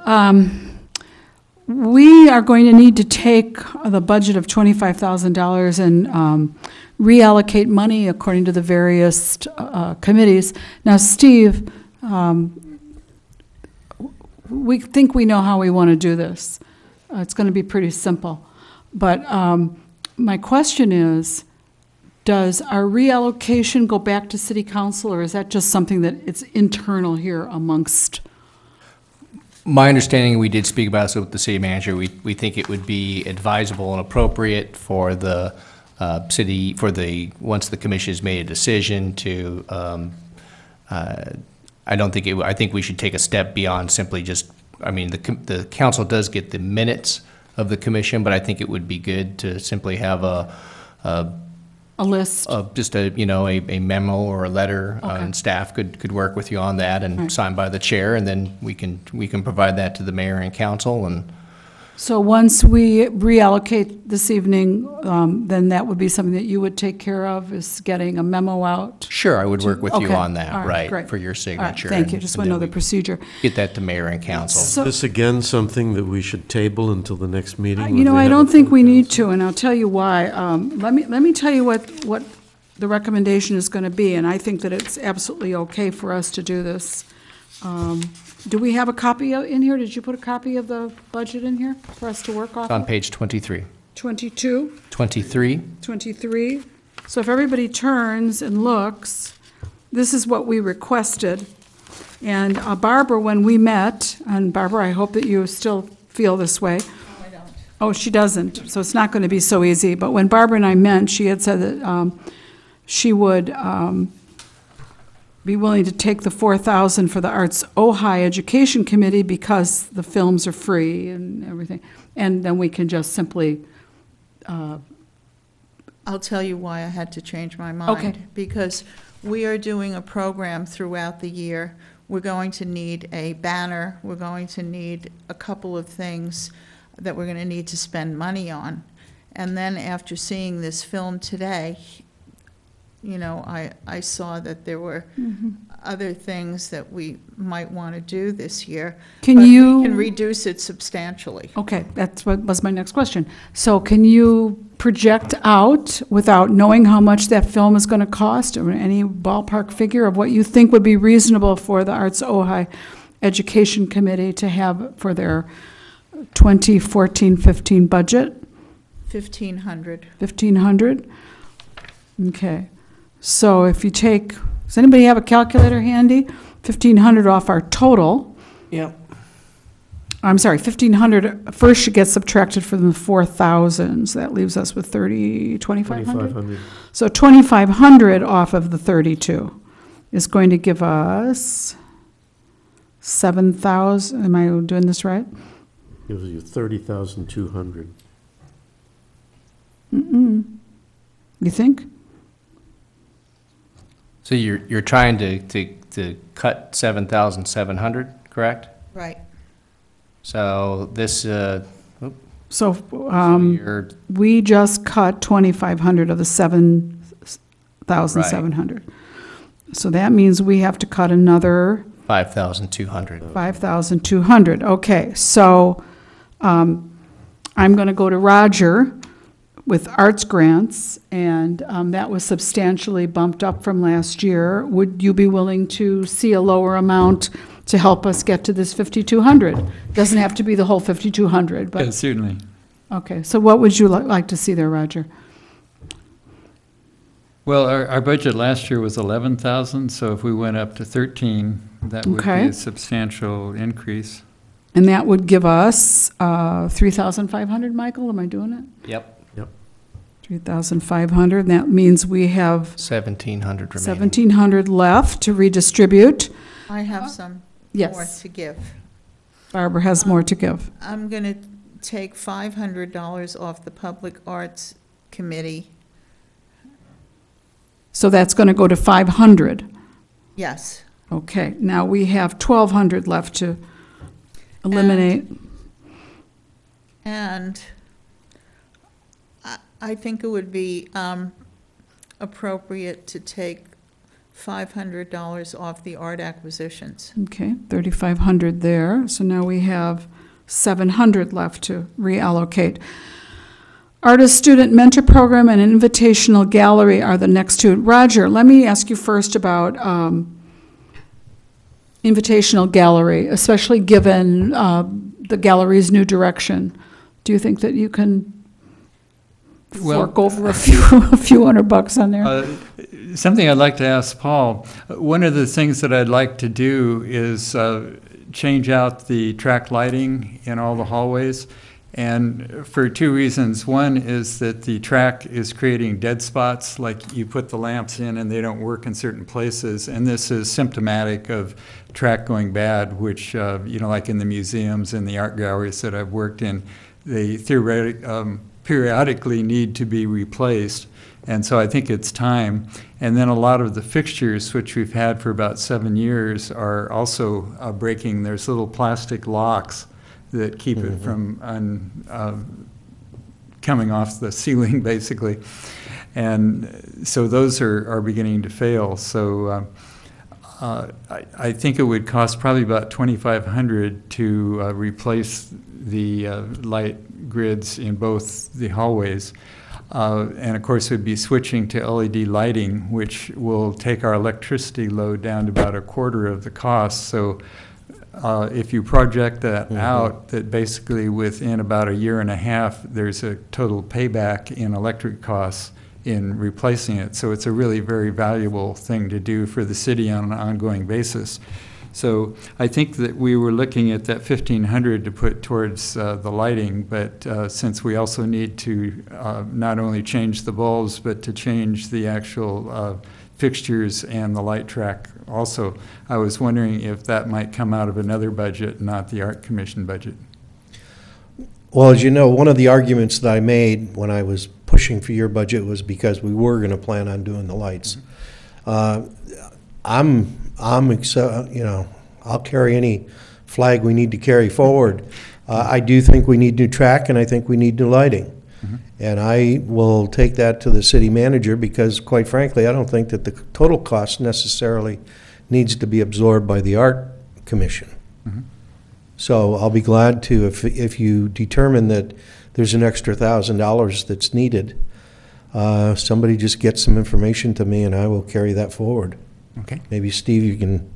we are going to need to take the budget of $25,000 and reallocate money according to the various committees. Now, Steve, we think we know how we want to do this. It's going to be pretty simple. But my question is, does our reallocation go back to city council, or is that just something that it's internal here amongst? My understanding, we did speak about this with the city manager, we think it would be advisable and appropriate for the city, once the commission has made a decision to, I think we should take a step beyond simply just, the council does get the minutes of the commission, but I think it would be good to simply have a list? just a memo or a letter, Okay. and staff could work with you on that and Right. signed by the chair, and then we can provide that to the mayor and council, and So once we reallocate this evening, then that would be something that you would take care of, is getting a memo out? sure, I would work with you Okay. on that, All right, great. for your All right, signature. thank you, and- just and want to know then the we procedure. Get that to mayor and council. So- This again, something that we should table until the next meeting? You when know, we I have a don't think full we need council? to, and I'll tell you why. Let me tell you what the recommendation is going to be, and I think that it's absolutely okay for us to do this. Do we have a copy in here? Did you put a copy of the budget in here for us to work off It's on of? page 23. 22, 23? 23. So if everybody turns and looks, this is what we requested. And Barbara, when we met, and Barbara, I hope that you still feel this way. I don't. Oh, she doesn't, so it's not going to be so easy. But when Barbara and I met, she had said that she would be willing to take the $4,000 for the Arts Ojai Education Committee because the films are free and everything. And then we can just simply, I'll tell you why I had to change my mind. Okay. Because we are doing a program throughout the year. We're going to need a banner, we're going to need a couple of things that we're going to need to spend money on. And then after seeing this film today, you know, I saw that there were other things that we might want to do this year. Can but you- we can reduce it substantially. okay, that's what was my next question. So can you project out, without knowing how much that film is going to cost, or any ballpark figure of what you think would be reasonable for the Arts Ojai Education Committee to have for their 2014-15 budget? 1,500. 1,500? Okay. So if you take, does anybody have a calculator handy? 1,500 off our total. Yep. I'm sorry, 1,500 first should get subtracted from the 4,000, so that leaves us with 2,500? 2,500. So 2,500 off of the 32 is going to give us 7,000, am I doing this right? Gives you 30,200. You think? So you're trying to cut 7,700, correct? Right. So this, So you're, we just cut 2,500 of the 7,700. So that means we have to cut another 5,200. 5,200. Okay, so I'm going to go to Roger with arts grants, and that was substantially bumped up from last year. Would you be willing to see a lower amount to help us get to this 5,200? Doesn't have to be the whole 5,200, but, Yes, certainly. okay. So what would you like to see there, Roger? Well, our budget last year was 11,000, so if we went up to 13, that would be Okay. a substantial increase. And that would give us 3,500, Michael? Am I doing it? Yep. 3,500, and that means we have 1,700 remaining. 1,700 left to redistribute. I have some more Yes. to give. Barbara has more to give. I'm going to take $500 off the Public Arts Committee. So that's going to go to 500. Yes. Okay, now we have 1,200 left to eliminate. And I think it would be appropriate to take $500 off the art acquisitions. Okay, 3,500 there. So now we have 700 left to reallocate. Artist Student Mentor Program and Invitational Gallery are the next two. Roger, let me ask you first about Invitational Gallery, especially given the gallery's new direction. Do you think that you can fork over a few $100 on there? Something I'd like to ask Paul, one of the things that I'd like to do is change out the track lighting in all the hallways, and for two reasons. One is that the track is creating dead spots, like you put the lamps in and they don't work in certain places, and this is symptomatic of track going bad, which, like in the museums and the art galleries that I've worked in, they periodically need to be replaced. And so I think it's time. And then a lot of the fixtures, which we've had for about 7 years, are also breaking. There's little plastic locks that keep it from coming off the ceiling, basically. And so those are beginning to fail. So I think it would cost probably about $2,500 to replace the light grids in both the hallways. And of course, we'd be switching to LED lighting, which will take our electricity load down to about a quarter of the cost. So if you project that out, that basically within about a year and a half, there's a total payback in electric costs in replacing it. So it's a really very valuable thing to do for the city on an ongoing basis. So I think that we were looking at that $1,500 to put towards the lighting, but since we also need to not only change the bulbs, but to change the actual fixtures and the light track also, I was wondering if that might come out of another budget, not the Art Commission budget. Well, as you know, one of the arguments that I made when I was pushing for your budget was because we were going to plan on doing the lights. I'll carry any flag we need to carry forward. I do think we need new track, and I think we need new lighting. And I will take that to the city manager because, quite frankly, I don't think that the total cost necessarily needs to be absorbed by the Art Commission. So I'll be glad to, if you determine that there's an extra $1,000 that's needed, somebody just get some information to me and I will carry that forward. Okay. Maybe Steve, you can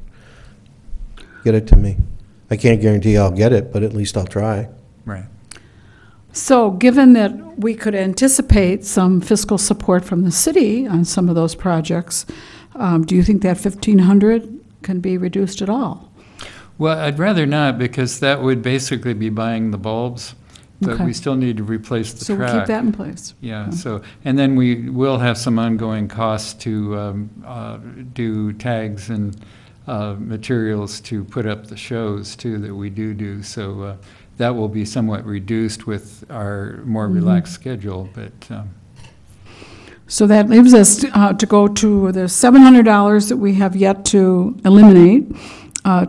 get it to me. I can't guarantee I'll get it, but at least I'll try. Right. So given that we could anticipate some fiscal support from the city on some of those projects, do you think that $1,500 can be reduced at all? Well, I'd rather not, because that would basically be buying the bulbs, but Okay. we still need to replace the So track. we'll keep that in place. Yeah, Okay. so, and then we will have some ongoing costs to do tags and materials to put up the shows too that we do. So that will be somewhat reduced with our more relaxed schedule, but So that leaves us to go to the $700 that we have yet to eliminate.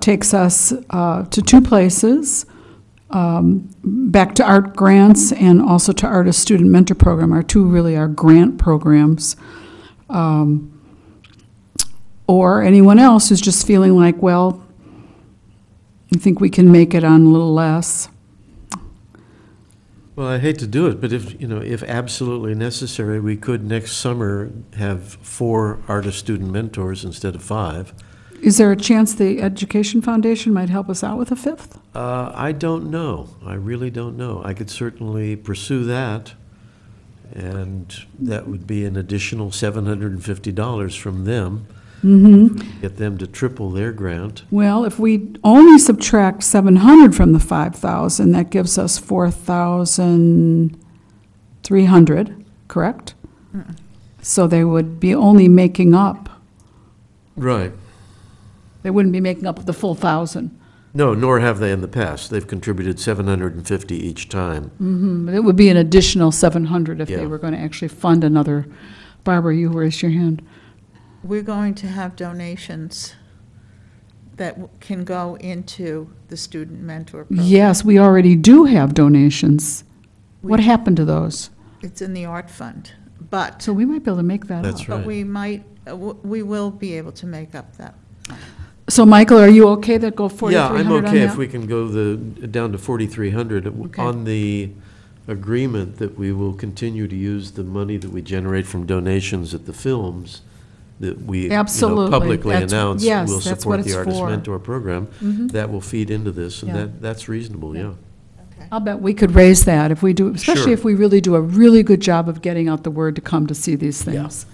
Takes us to two places, back to art grants and also to Artist Student Mentor Program. Our two really are grant programs. Or anyone else who's just feeling like, well, you think we can make it on a little less. Well, I hate to do it, but if absolutely necessary, we could next summer have 4 artist student mentors instead of 5. Is there a chance the Education Foundation might help us out with a 5th? I don't know. I really don't know. I could certainly pursue that, and that would be an additional $750 from them. Get them to triple their grant. Well, if we only subtract 700 from the 5,000, that gives us 4,300, correct? So they would be only making up. Right. They wouldn't be making up the full 1,000. No, nor have they in the past. They've contributed 750 each time. But it would be an additional 700 if they Yeah. were going to actually fund another. Barbara, you raised your hand. We're going to have donations that can go into the student mentor program. Yes, we already do have donations. What We- happened to those? It's in the art fund, but, So we might be able to make that up. That's right. but we will be able to make up that. So Michael, are you okay that go Yeah, 4,300 I'm on okay if that? we can go down to 4,300 Okay. on the agreement that we will continue to use the money that we generate from donations at the films that we, you know, Absolutely. publicly That's- announce yes, will that's what support it's the Artist for. Mentor Program. Mhm. That will feed into this, and Yeah. that's reasonable, yeah. Okay. I'll bet we could raise that if we do, especially Sure. if we really do a really good job of getting out the word to come to see these things,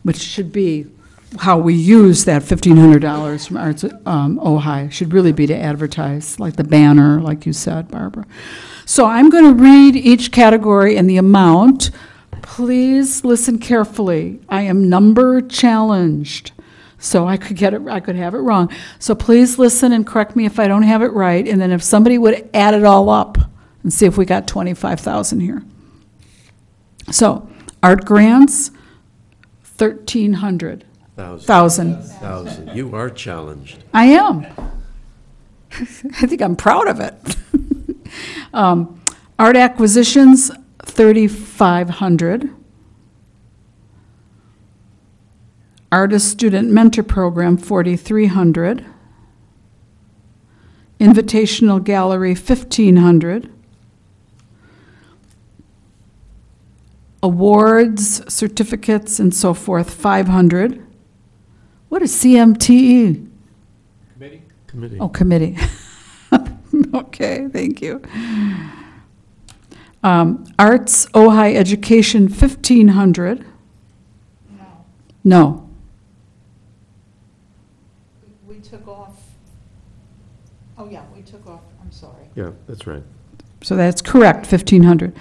which should be how we use that $1,500 from Arts Ojai, should really be to advertise, like the banner, like you said, Barbara. So I'm going to read each category and the amount. Please listen carefully. I am number challenged, so I could have it wrong. So please listen and correct me if I don't have it right, and then if somebody would add it all up and see if we got 25,000 here. So, art grants, 1,300. Thousand. You are challenged. I am. I think I'm proud of it. Art acquisitions, 3,500. Artist Student Mentor Program, 4,300. Invitational Gallery, 1,500. Awards, certificates, and so forth, 500. What is CMTE? Committee. Oh, committee. Okay, thank you. Arts Ojai Education, 1,500. No. We took off, oh yeah, we took off, I'm sorry. Yeah, that's right. So that's correct, 1,500.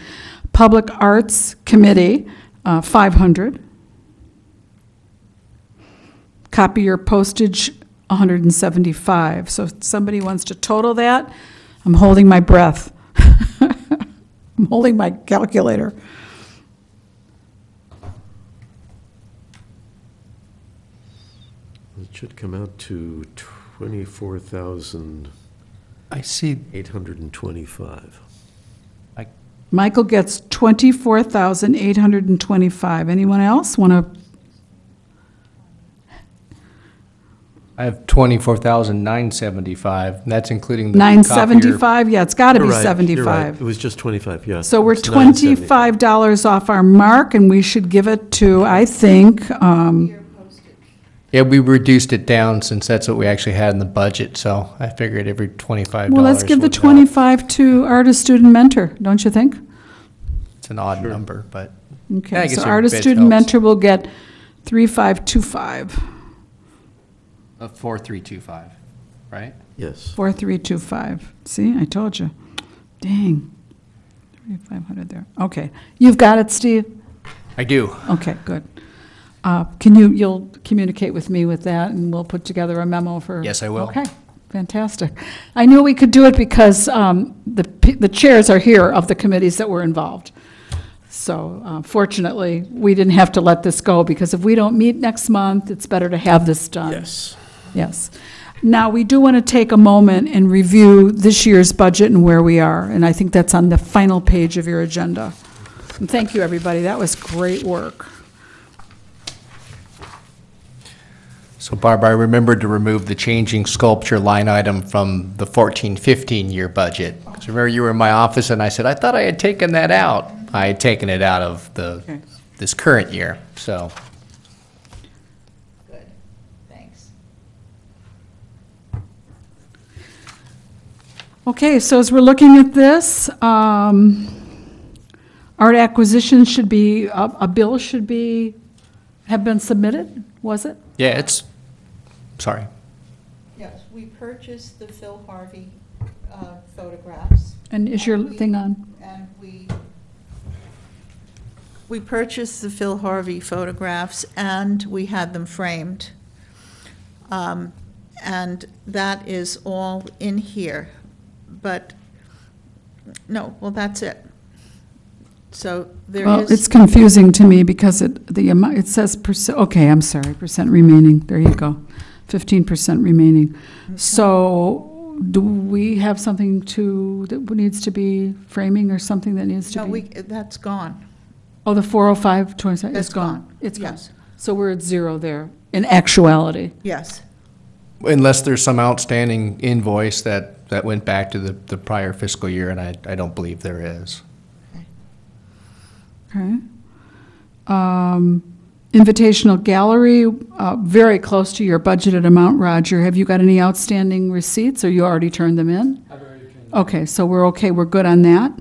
Public Arts Committee, 500. Copier postage, 175. So if somebody wants to total that, I'm holding my breath. I'm holding my calculator. It should come out to 24,825. I see, Michael gets 24,825. Anyone else want to? I have 24,975, and that's including the copier. 975? Yeah, it's got to be You're right, you're right. 75. It was just 25, yeah. So we're It's 975. $25 off our mark, and we should give it to, I think, Yeah, we reduced it down since that's what we actually had in the budget, so I figured every $25 well, let's give the would help. 25 to Artist Student Mentor, don't you think? It's an odd number, but Yeah, I Okay, guess so every Artist bit Student helps. Mentor will get 3,525, 4325, right? Yes. 4,325. See, I told you. Dang. 3,500 there. Okay. You've got it, Steve? I do. Okay, good. You'll communicate with me with that, and we'll put together a memo for? Yes, I will. Okay, fantastic. I knew we could do it because the chairs are here of the committees that were involved. So fortunately, we didn't have to let this go, because if we don't meet next month, it's better to have this done. Yes. Yes. Now, we do want to take a moment and review this year's budget and where we are, and I think that's on the final page of your agenda. And thank you, everybody. That was great work. So Barbara, I remembered to remove the changing sculpture line item from the 14-15 year budget. Because remember, you were in my office and I said, I thought I had taken that out. I had taken it out of Okay. this current year, so. Good, thanks. Okay, so as we're looking at this, art acquisition should be, a bill should be, have been submitted, was it? Yeah, it's, sorry. Yes, we purchased the Phil Harvey photographs. And is your thing on? And we purchased the Phil Harvey photographs, and we had them framed. And that is all in here, but, no, well, that's it. So there Well, is. it's confusing to me because the amount, it says percent, okay, I'm sorry, percent remaining, there you go, 15% remaining. So do we have something that needs to be framing or something that needs to No, be? that's gone. Oh, the 405, 27, it's That's gone. gone. It's gone. Yes. So we're at zero there, in actuality. Yes. Unless there's some outstanding invoice that went back to the prior fiscal year, and I don't believe there is. Okay. Invitational gallery, very close to your budgeted amount, Roger. Have you got any outstanding receipts, or you already turned them in? I've already turned Okay, so we're okay, we're good on that.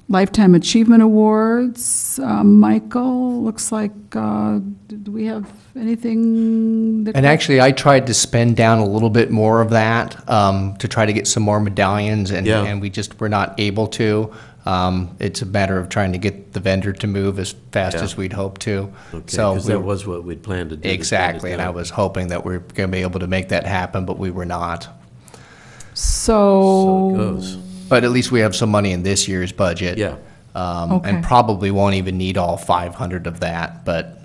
Lifetime Achievement Awards, Michael, looks like, do we have anything? And actually, I tried to spend down a little bit more of that to try to get some more medallions, and Yeah. and we just were not able to. It's a matter of trying to get the vendor to move as fast Yeah. as we'd hoped to. Okay, So because we that were- was what we'd planned to do. Exactly, and I was hoping that we are going to be able to make that happen, but we were not. So it goes. But at least we have some money in this year's budget. Yeah, Okay. And probably won't even need all 500 of that, but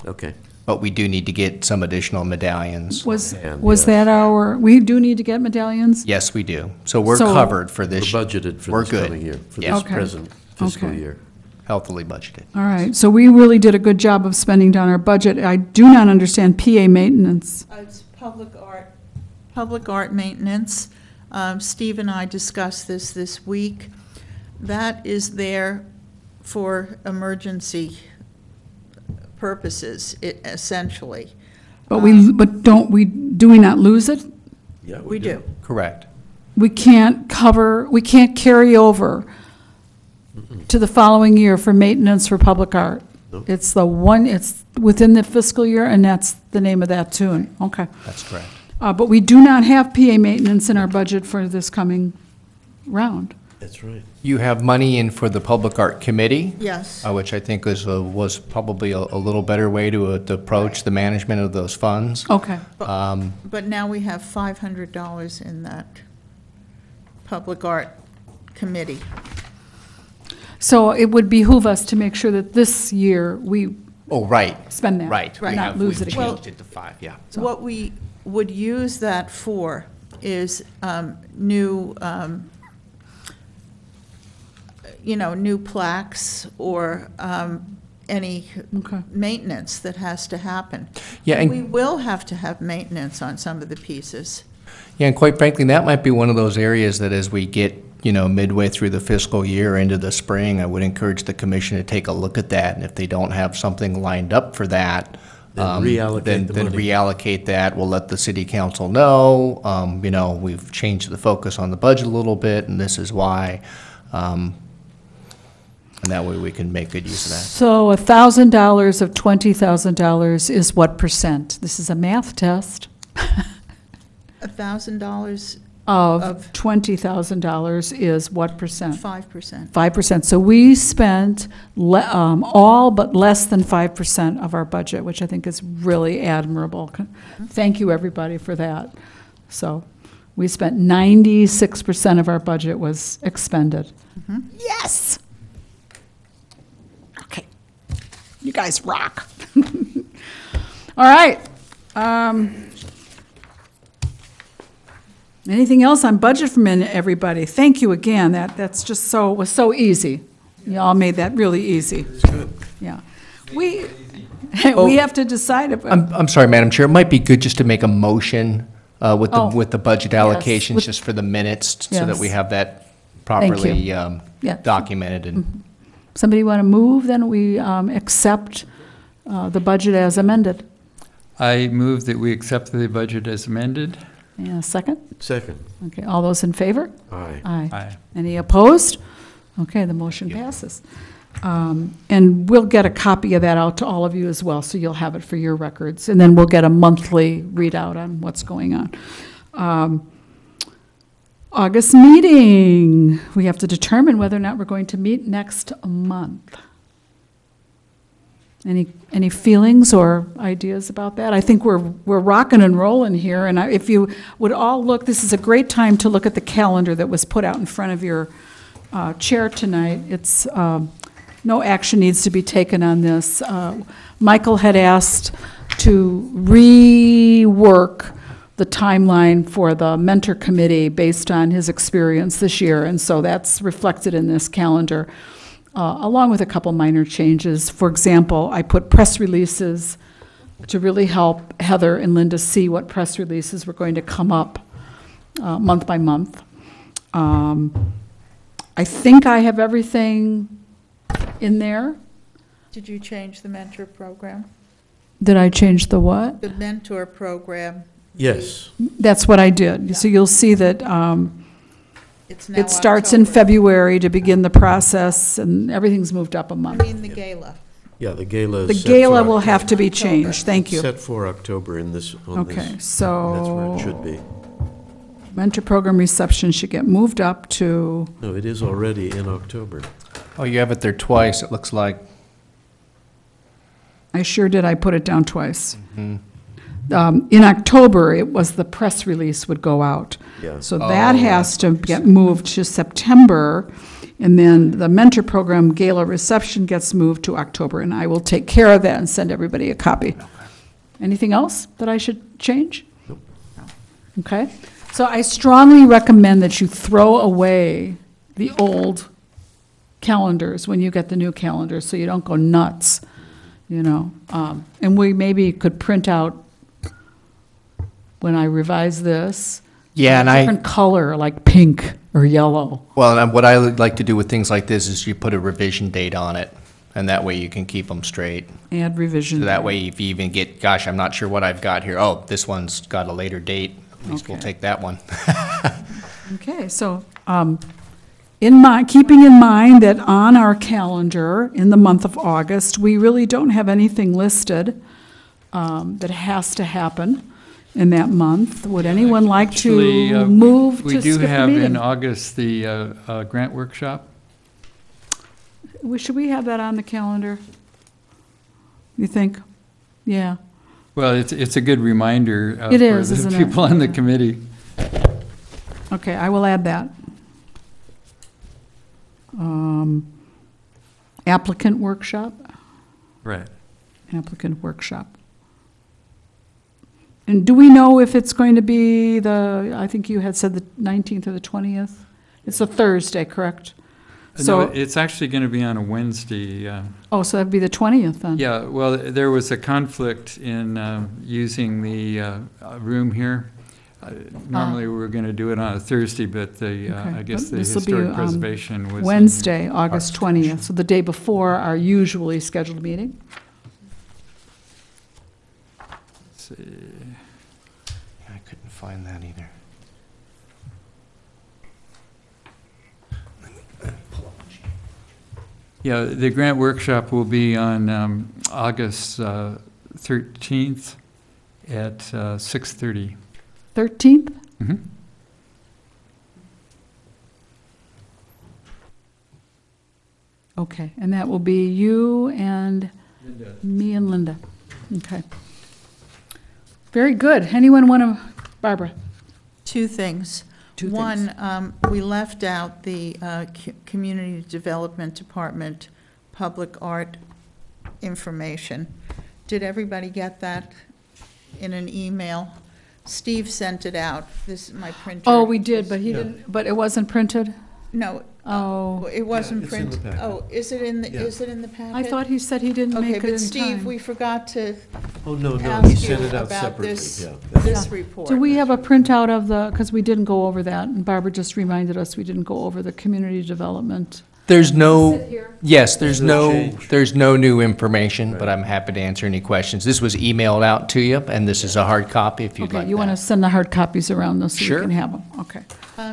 okay. we do need to get some additional medallions. Was And, was yes. that we do need to get medallions? Yes, we do. So we're So- covered for We're this. budgeted for We're this good. coming year, for Yeah. this Okay. present fiscal Okay. year. Healthily budgeted. All right, so we really did a good job of spending down our budget. I do not understand PA maintenance. It's public art maintenance. Steve and I discussed this week. That is there for emergency purposes, essentially. But do we not lose it? Yeah, We do. Correct. We can't carry over to the following year for maintenance for public art. Nope. It's within the fiscal year, and that's the name of that tune. Okay. That's correct. But we do not have PA maintenance in our budget for this coming round. That's right. You have money in for the Public Art Committee, Yes. which I think was probably a little better way to approach the management of those funds. Okay. But now we have $500 in that public art committee. So it would behoove us to make sure that this year we Oh, right. spend that. Right. Right. Not lose it We've again. changed it to 5, yeah. So- What we would use that for is new, new plaques or any Okay. maintenance that has to happen. Yeah, and- We will have to have maintenance on some of the pieces. Yeah, and quite frankly, that might be one of those areas that as we get, midway through the fiscal year into the spring, I would encourage the commission to take a look at that. And if they don't have something lined up for that, Then reallocate the then money. reallocate that. We'll let the city council know, we've changed the focus on the budget a little bit, and this is why. And that way we can make good use of that. So $1,000 of $20,000 is what percent? This is a math test. $1,000, Of $20,000 is what percent? 5%. 5%. So we spent all but less than 5% of our budget, which I think is really admirable. Thank you, everybody, for that. So we spent 96% of our budget was expended. Yes! Okay. You guys rock. All right. Anything else on budget from everybody? Thank you again. That's just was so easy. You all made that really easy. Yeah. We have to decide if. I'm sorry, Madam Chair, it might be good just to make a motion with Oh, the budget yes, allocations, with- just for the minutes, so that we Yes. have that Thank you. properly Yeah. documented. And Somebody want to move, then we accept the budget as amended. I move that we accept the budget as amended. Yeah, second? Second. Okay, all those in favor? Aye. Aye. Aye. Any opposed? Okay, the motion passes. And we'll get a copy of that out to all of you as well, so you'll have it for your records. And then we'll get a monthly readout on what's going on. August meeting, we have to determine whether or not we're going to meet next month. Any feelings or ideas about that? I think we're rocking and rolling here, and if you would all look, this is a great time to look at the calendar that was put out in front of your chair tonight. It's no action needs to be taken on this. Michael had asked to rework the timeline for the mentor committee based on his experience this year, and so that's reflected in this calendar, along with a couple minor changes. For example, I put press releases to really help Heather and Linda see what press releases were going to come up month by month. I think I have everything in there. Did you change the mentor program? Did I change the what? The mentor program, Yes. That's what I did. So you'll see that it's now it starts in October. February to begin the process, and everything's moved up a I month. mean, the gala. Yeah, the gala The is set gala for will October. have to be changed, thank you. Set for October in this, on this. Okay, That's where it should so be. mentor program reception should get moved up to, No, it is already in October. Oh, you have it there twice, it looks like. I sure did, I put it down twice. In October, it was the press release would go out. Yeah. So that Oh, has to get moved to September, and then the mentor program gala reception gets moved to October, and I will take care of that and send everybody a copy. Anything else that I should change? Nope. Okay, so I strongly recommend that you throw away the old calendars when you get the new calendar, so you don't go nuts, you know. And we maybe could print out, when I revise this, Yeah, and a I, different color, like pink or yellow. well, and what I would like to do with things like this is you put a revision date on it, and that way you can keep them straight. Add revision. So that way, if you even get, gosh, I'm not sure what I've got here, oh, this one's got a later date, at least we'll Okay. take that one. Okay, so, keeping in mind that on our calendar, in the month of August, we really don't have anything listed that has to happen in that month. Would anyone like Actually, to move We to do skip the have in meeting? August the grant workshop. Should we have that on the calendar? You think? Yeah. Well, it's a good reminder It for is, the isn't it? people on the committee. Okay, I will add that. Applicant workshop? Right. Applicant workshop. And do we know if it's going to be I think you had said the 19th or the 20th? It's a Thursday, correct? No, So, it's actually going to be on a Wednesday. oh, so that'd be the 20th then? Yeah, well, there was a conflict in using the room here. Normally, we were going to do it on a Thursday, but Okay, I guess but the this'll be, Historic Preservation was. in Wednesday, August Constitution. 20th, so the day before our usually scheduled meeting? Let's see. I couldn't find that either. Yeah, the grant workshop will be on August 13th at 6:30. 13th? Mhm. Okay, and that will be you and me and Linda. Okay. Very good. Anyone want to, Barbara? Two things. Two One, we left out the Community Development Department Public Art information. Did everybody get that in an email? Steve sent it out. This is my printer. Oh, we did, but he Yeah. didn't, but it wasn't printed? No. Oh, It wasn't it's in the printed. packet. Oh, is it in the, Yeah. is it in the packet? I thought he said he didn't Okay, make it in but Steve, time. we forgot to Oh, no, he ask sent you it out about separately, this, yeah. this report. Do we have a printout of because we didn't go over that, and Barbara just reminded us we didn't go over the community development. There's no, yes, There's no change. there's no new information, but Right. I'm happy to answer any questions. This was emailed out to you, and this is a hard copy if you'd like Okay, you want to that. send the hard copies around those so we Sure. can have them? Okay.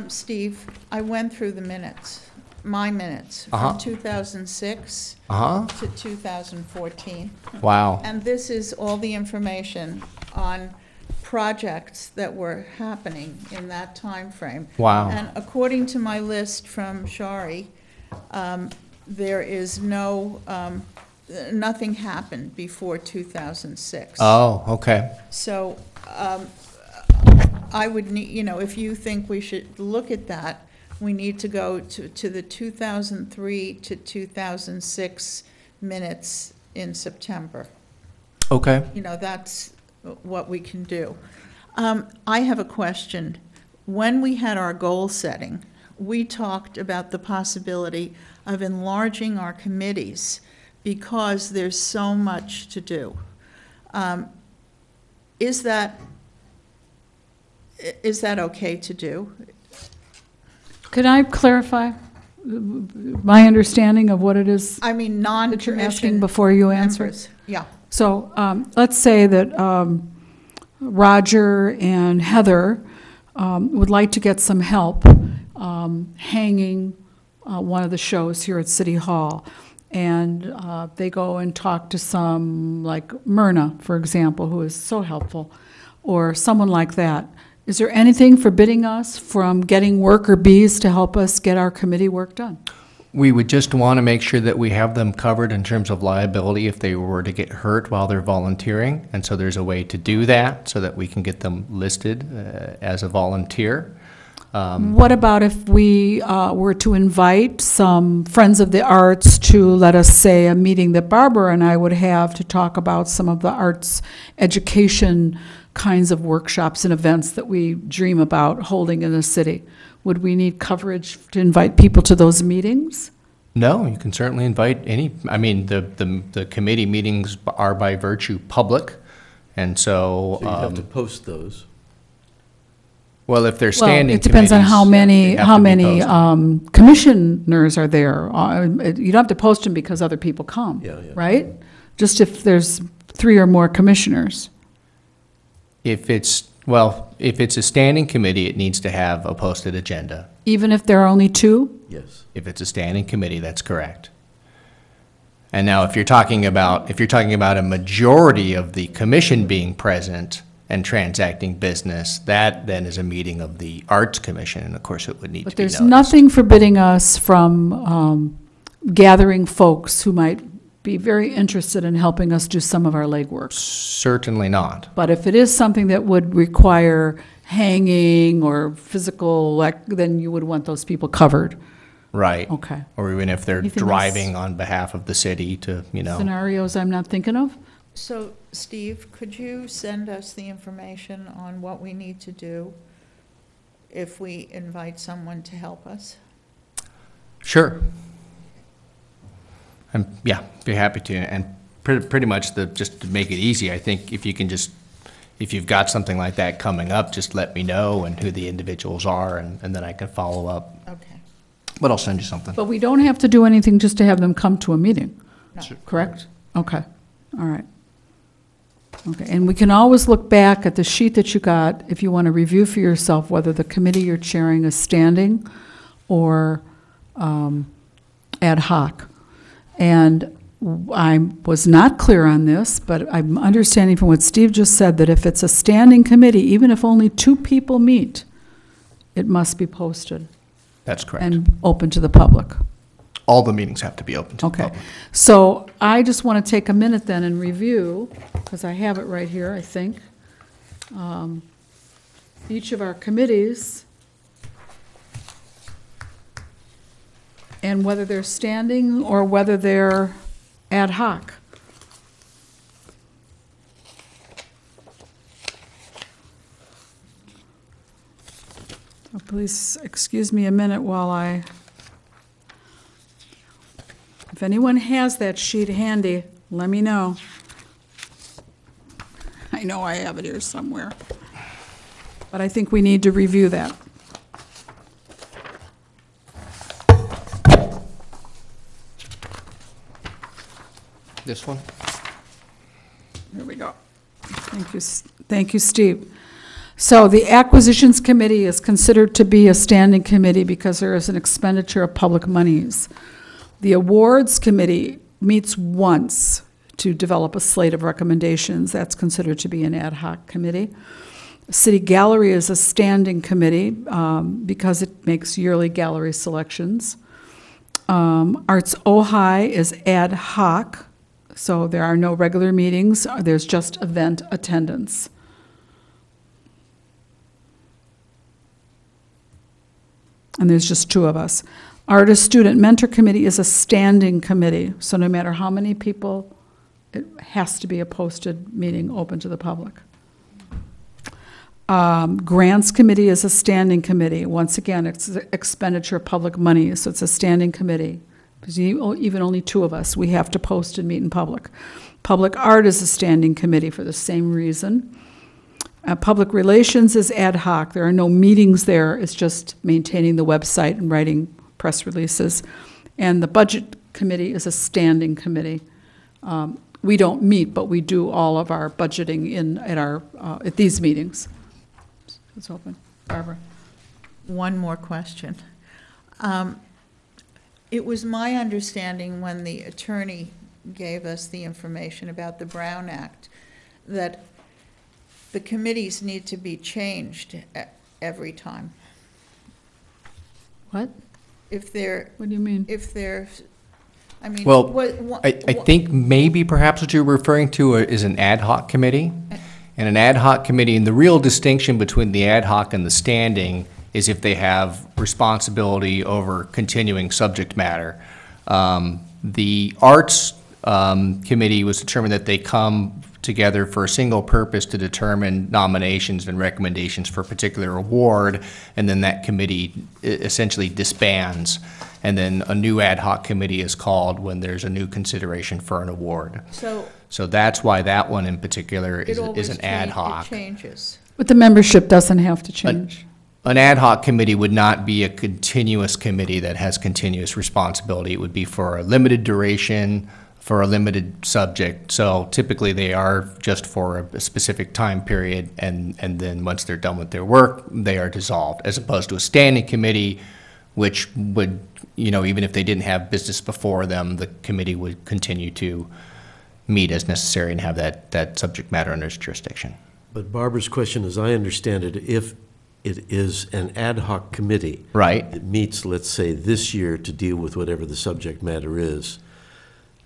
Steve, I went through the minutes, my minutes, Uh-huh. from 2006 Uh-huh, to 2014. wow. And this is all the information on projects that were happening in that time frame. Wow. And according to my list from Shari, there is no nothing happened before 2006. Oh, okay. So I would need, if you think we should look at that, we need to go to the 2003 to 2006 minutes in September. Okay. That's what we can do. I have a question. When we had our goal setting, we talked about the possibility of enlarging our committees because there's so much to do. Is that okay to do? Could I clarify my understanding of what it is I mean, that you're asking non-commission before you answer? members. Yeah. So let's say that Roger and Heather would like to get some help hanging one of the shows here at City Hall. And they go and talk to some, like Myrna, for example, who is so helpful, or someone like that. Is there anything forbidding us from getting worker bees to help us get our committee work done? We would just want to make sure that we have them covered in terms of liability if they were to get hurt while they're volunteering. And so there's a way to do that so that we can get them listed as a volunteer. What about if we were to invite some Friends of the Arts to, let us say, a meeting that Barbara and I would have to talk about some of the arts education kinds of workshops and events that we dream about holding in the city? Would we need coverage to invite people to those meetings? No, you can certainly invite any, I mean, the committee meetings are by virtue public, and so. So you have to post those. Well, if they're Well, standing it depends on how committees, many, they have to be posted. commissioners are there. You don't have to post them because other people come, Yeah, yeah. right? Just if there's 3 or more commissioners. If it's a standing committee, it needs to have a posted agenda. Even if there are only 2? Yes. If it's a standing committee, that's correct. And now, if you're talking about a majority of the commission being present and transacting business, that then is a meeting of the Arts Commission, and of course, it would need But to be there's noticed. nothing forbidding us from gathering folks who might be very interested in helping us do some of our legwork. Certainly not. But if it is something that would require hanging or physical, then you would want those people covered. Right. Okay. Or even if they're Anything else? driving on behalf of the city to, Scenarios I'm not thinking of? So, Steve, could you send us the information on what we need to do if we invite someone to help us? Sure. Yeah, be happy to. And pretty much just to make it easy, I think if you've got something like that coming up, just let me know and who the individuals are, and then I can follow up. Okay. But I'll send you something. But we don't have to do anything just to have them come to a meeting, No. correct? Okay, all right. Okay, and we can always look back at the sheet that you got if you want to review for yourself whether the committee you're chairing is standing or ad hoc. And I was not clear on this, but I'm understanding from what Steve just said that if it's a standing committee, even if only 2 people meet, it must be posted That's correct. and open to the public. All the meetings have to be open to the Okay, public. so I just want to take a minute then and review, because I have it right here, I think. Each of our committees and whether they're standing or whether they're ad hoc. So please excuse me a minute while if anyone has that sheet handy, let me know. I know I have it here somewhere. But I think we need to review that. This one? Here we go. Thank you, Steve. So the Acquisitions Committee is considered to be a standing committee because there is an expenditure of public monies. The Awards Committee meets once to develop a slate of recommendations. That's considered to be an ad hoc committee. City Gallery is a standing committee because it makes yearly gallery selections. Arts Ojai is ad hoc So there are no regular meetings, there's just event attendance. And there's just 2 of us. Artist Student Mentor Committee is a standing committee, so no matter how many people, it has to be a posted meeting open to the public. Grants Committee is a standing committee. Once again, it's expenditure of public money, so it's a standing committee. Because even only 2 of us, we have to post and meet in public. Public Art is a standing committee for the same reason. Public Relations is ad hoc. There are no meetings there. It's just maintaining the website and writing press releases. And the Budget Committee is a standing committee. We don't meet, but we do all of our budgeting at these meetings. It's open. Barbara? One more question. It was my understanding when the attorney gave us the information about the Brown Act that the committees need to be changed every time. What? If they're, What do you mean? if they're, I mean. Well, what- I think maybe perhaps what you're referring to is an ad hoc committee. And an ad hoc committee, and the real distinction between the ad hoc and the standing is if they have responsibility over continuing subject matter. The Arts Committee was determined that they come together for a single purpose to determine nominations and recommendations for a particular award, and then that committee essentially disbands. And then a new ad hoc committee is called when there's a new consideration for an award. So that's why that one in particular is an ad hoc. It changes. But the membership doesn't have to change. An ad hoc committee would not be a continuous committee that has continuous responsibility. It would be for a limited duration, for a limited subject. So typically they are just for a specific time period, and then once they're done with their work, they are dissolved, as opposed to a standing committee, which would, even if they didn't have business before them, the committee would continue to meet as necessary and have that subject matter under its jurisdiction. But Barbara's question, as I understand it, if it is an ad hoc committee. Right. It meets, let's say, this year to deal with whatever the subject matter is.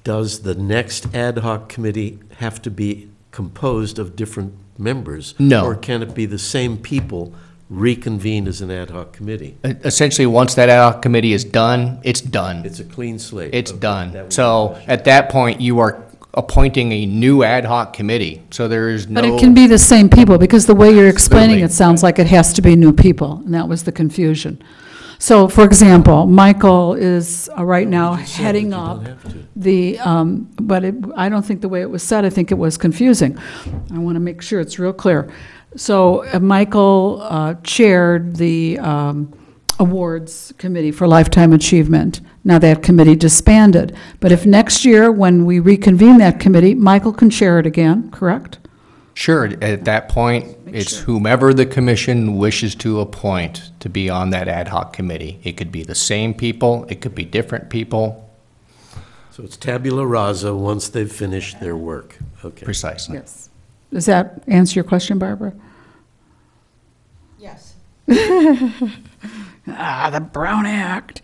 Does the next ad hoc committee have to be composed of different members? No. Or can it be the same people reconvened as an ad hoc committee? Essentially, once that ad hoc committee is done, it's done. It's a clean slate. It's Okay, that done. would be So the question. at that point, you are appointing a new ad hoc committee. So there is no. But it can be the same people, because the way you're explaining Certainly. it sounds like it has to be new people, and that was the confusion. So, for example, Michael is right now You just said heading that you up don't have to. I don't think the way it was said, I think it was confusing. I want to make sure it's real clear. So Michael chaired the awards committee for lifetime achievement. Now that committee disbanded. But if next year, when we reconvene that committee, Michael can chair it again, correct? Sure, at that point, it's sure. whomever the commission wishes to appoint to be on that ad hoc committee. It could be the same people, it could be different people, So it's tabula rasa once they've finished their work. Okay. precisely. Yes. Does that answer your question, Barbara? Yes. The Brown Act.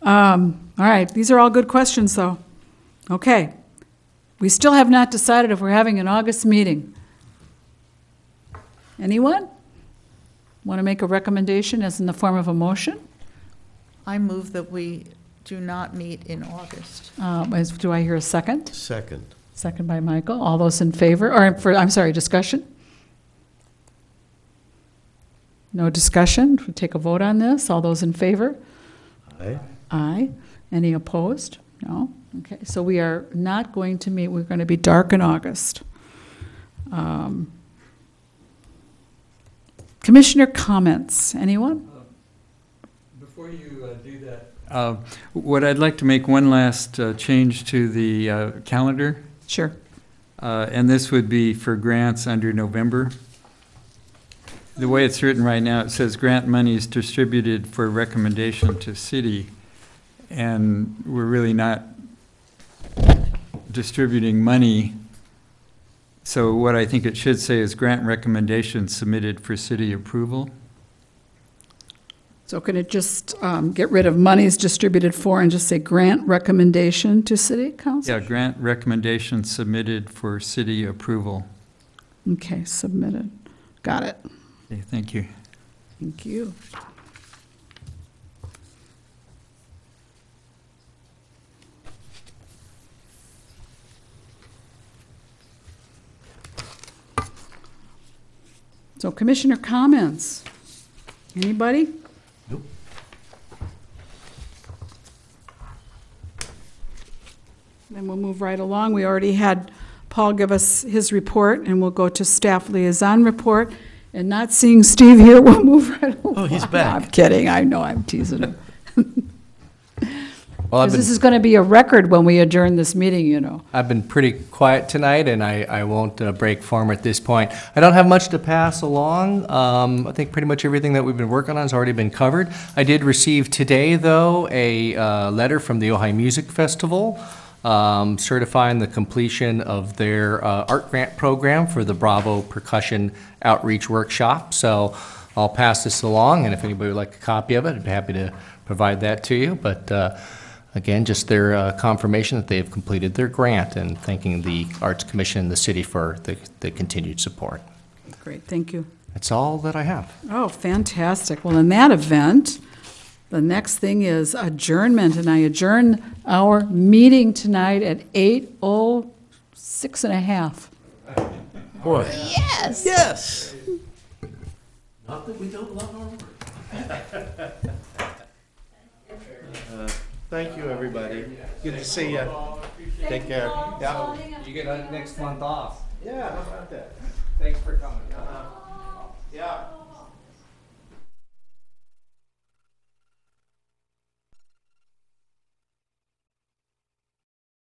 All right, these are all good questions, though. Okay. We still have not decided if we're having an August meeting. Anyone want to make a recommendation as in the form of a motion? I move that we do not meet in August. Do I hear a second? Second. Second by Michael. All those in favor, I'm sorry, discussion? No discussion? We take a vote on this. All those in favor? Aye. Aye. Any opposed? No? Okay, so we are not going to meet, we're going to be dark in August. Commissioner comments, anyone? Before you do that, what I'd like to make one last change to the calendar, Sure. and this would be for grants under November. The way it's written right now, it says grant money is distributed for recommendation to city, and we're really not distributing money. So what I think it should say is grant recommendations submitted for city approval. So can it just get rid of monies distributed for and just say grant recommendation to city council? Yeah, grant recommendation submitted for city approval. Okay, submitted. Got it. Okay, thank you. Thank you. So commissioner comments? Anybody? Nope. Then we'll move right along. We already had Paul give us his report, and we'll go to staff liaison report. And not seeing Steve here, we'll move right along. Oh, he's back. I'm kidding. I know, I'm teasing him. Well, Because this is going to be a record when we adjourn this meeting, you know. I've been pretty quiet tonight, and I won't break form at this point. I don't have much to pass along. I think pretty much everything that we've been working on has already been covered. I did receive today, though, a letter from the Ojai Music Festival certifying the completion of their art grant program for the Bravo Percussion Outreach Workshop. So I'll pass this along, and if anybody would like a copy of it, I'd be happy to provide that to you. But again, just their confirmation that they have completed their grant, and thanking the Arts Commission and the city for the continued support. Great, thank you. That's all that I have. Oh, fantastic. Well, in that event, the next thing is adjournment, and I adjourn our meeting tonight at 8:06 and a half. Boy. Yes. Yes. Not that we don't love our work. Thank you, everybody. Good to see you. Take care. Yeah. You get next month off. Yeah, how about that? Thanks for coming. Yeah.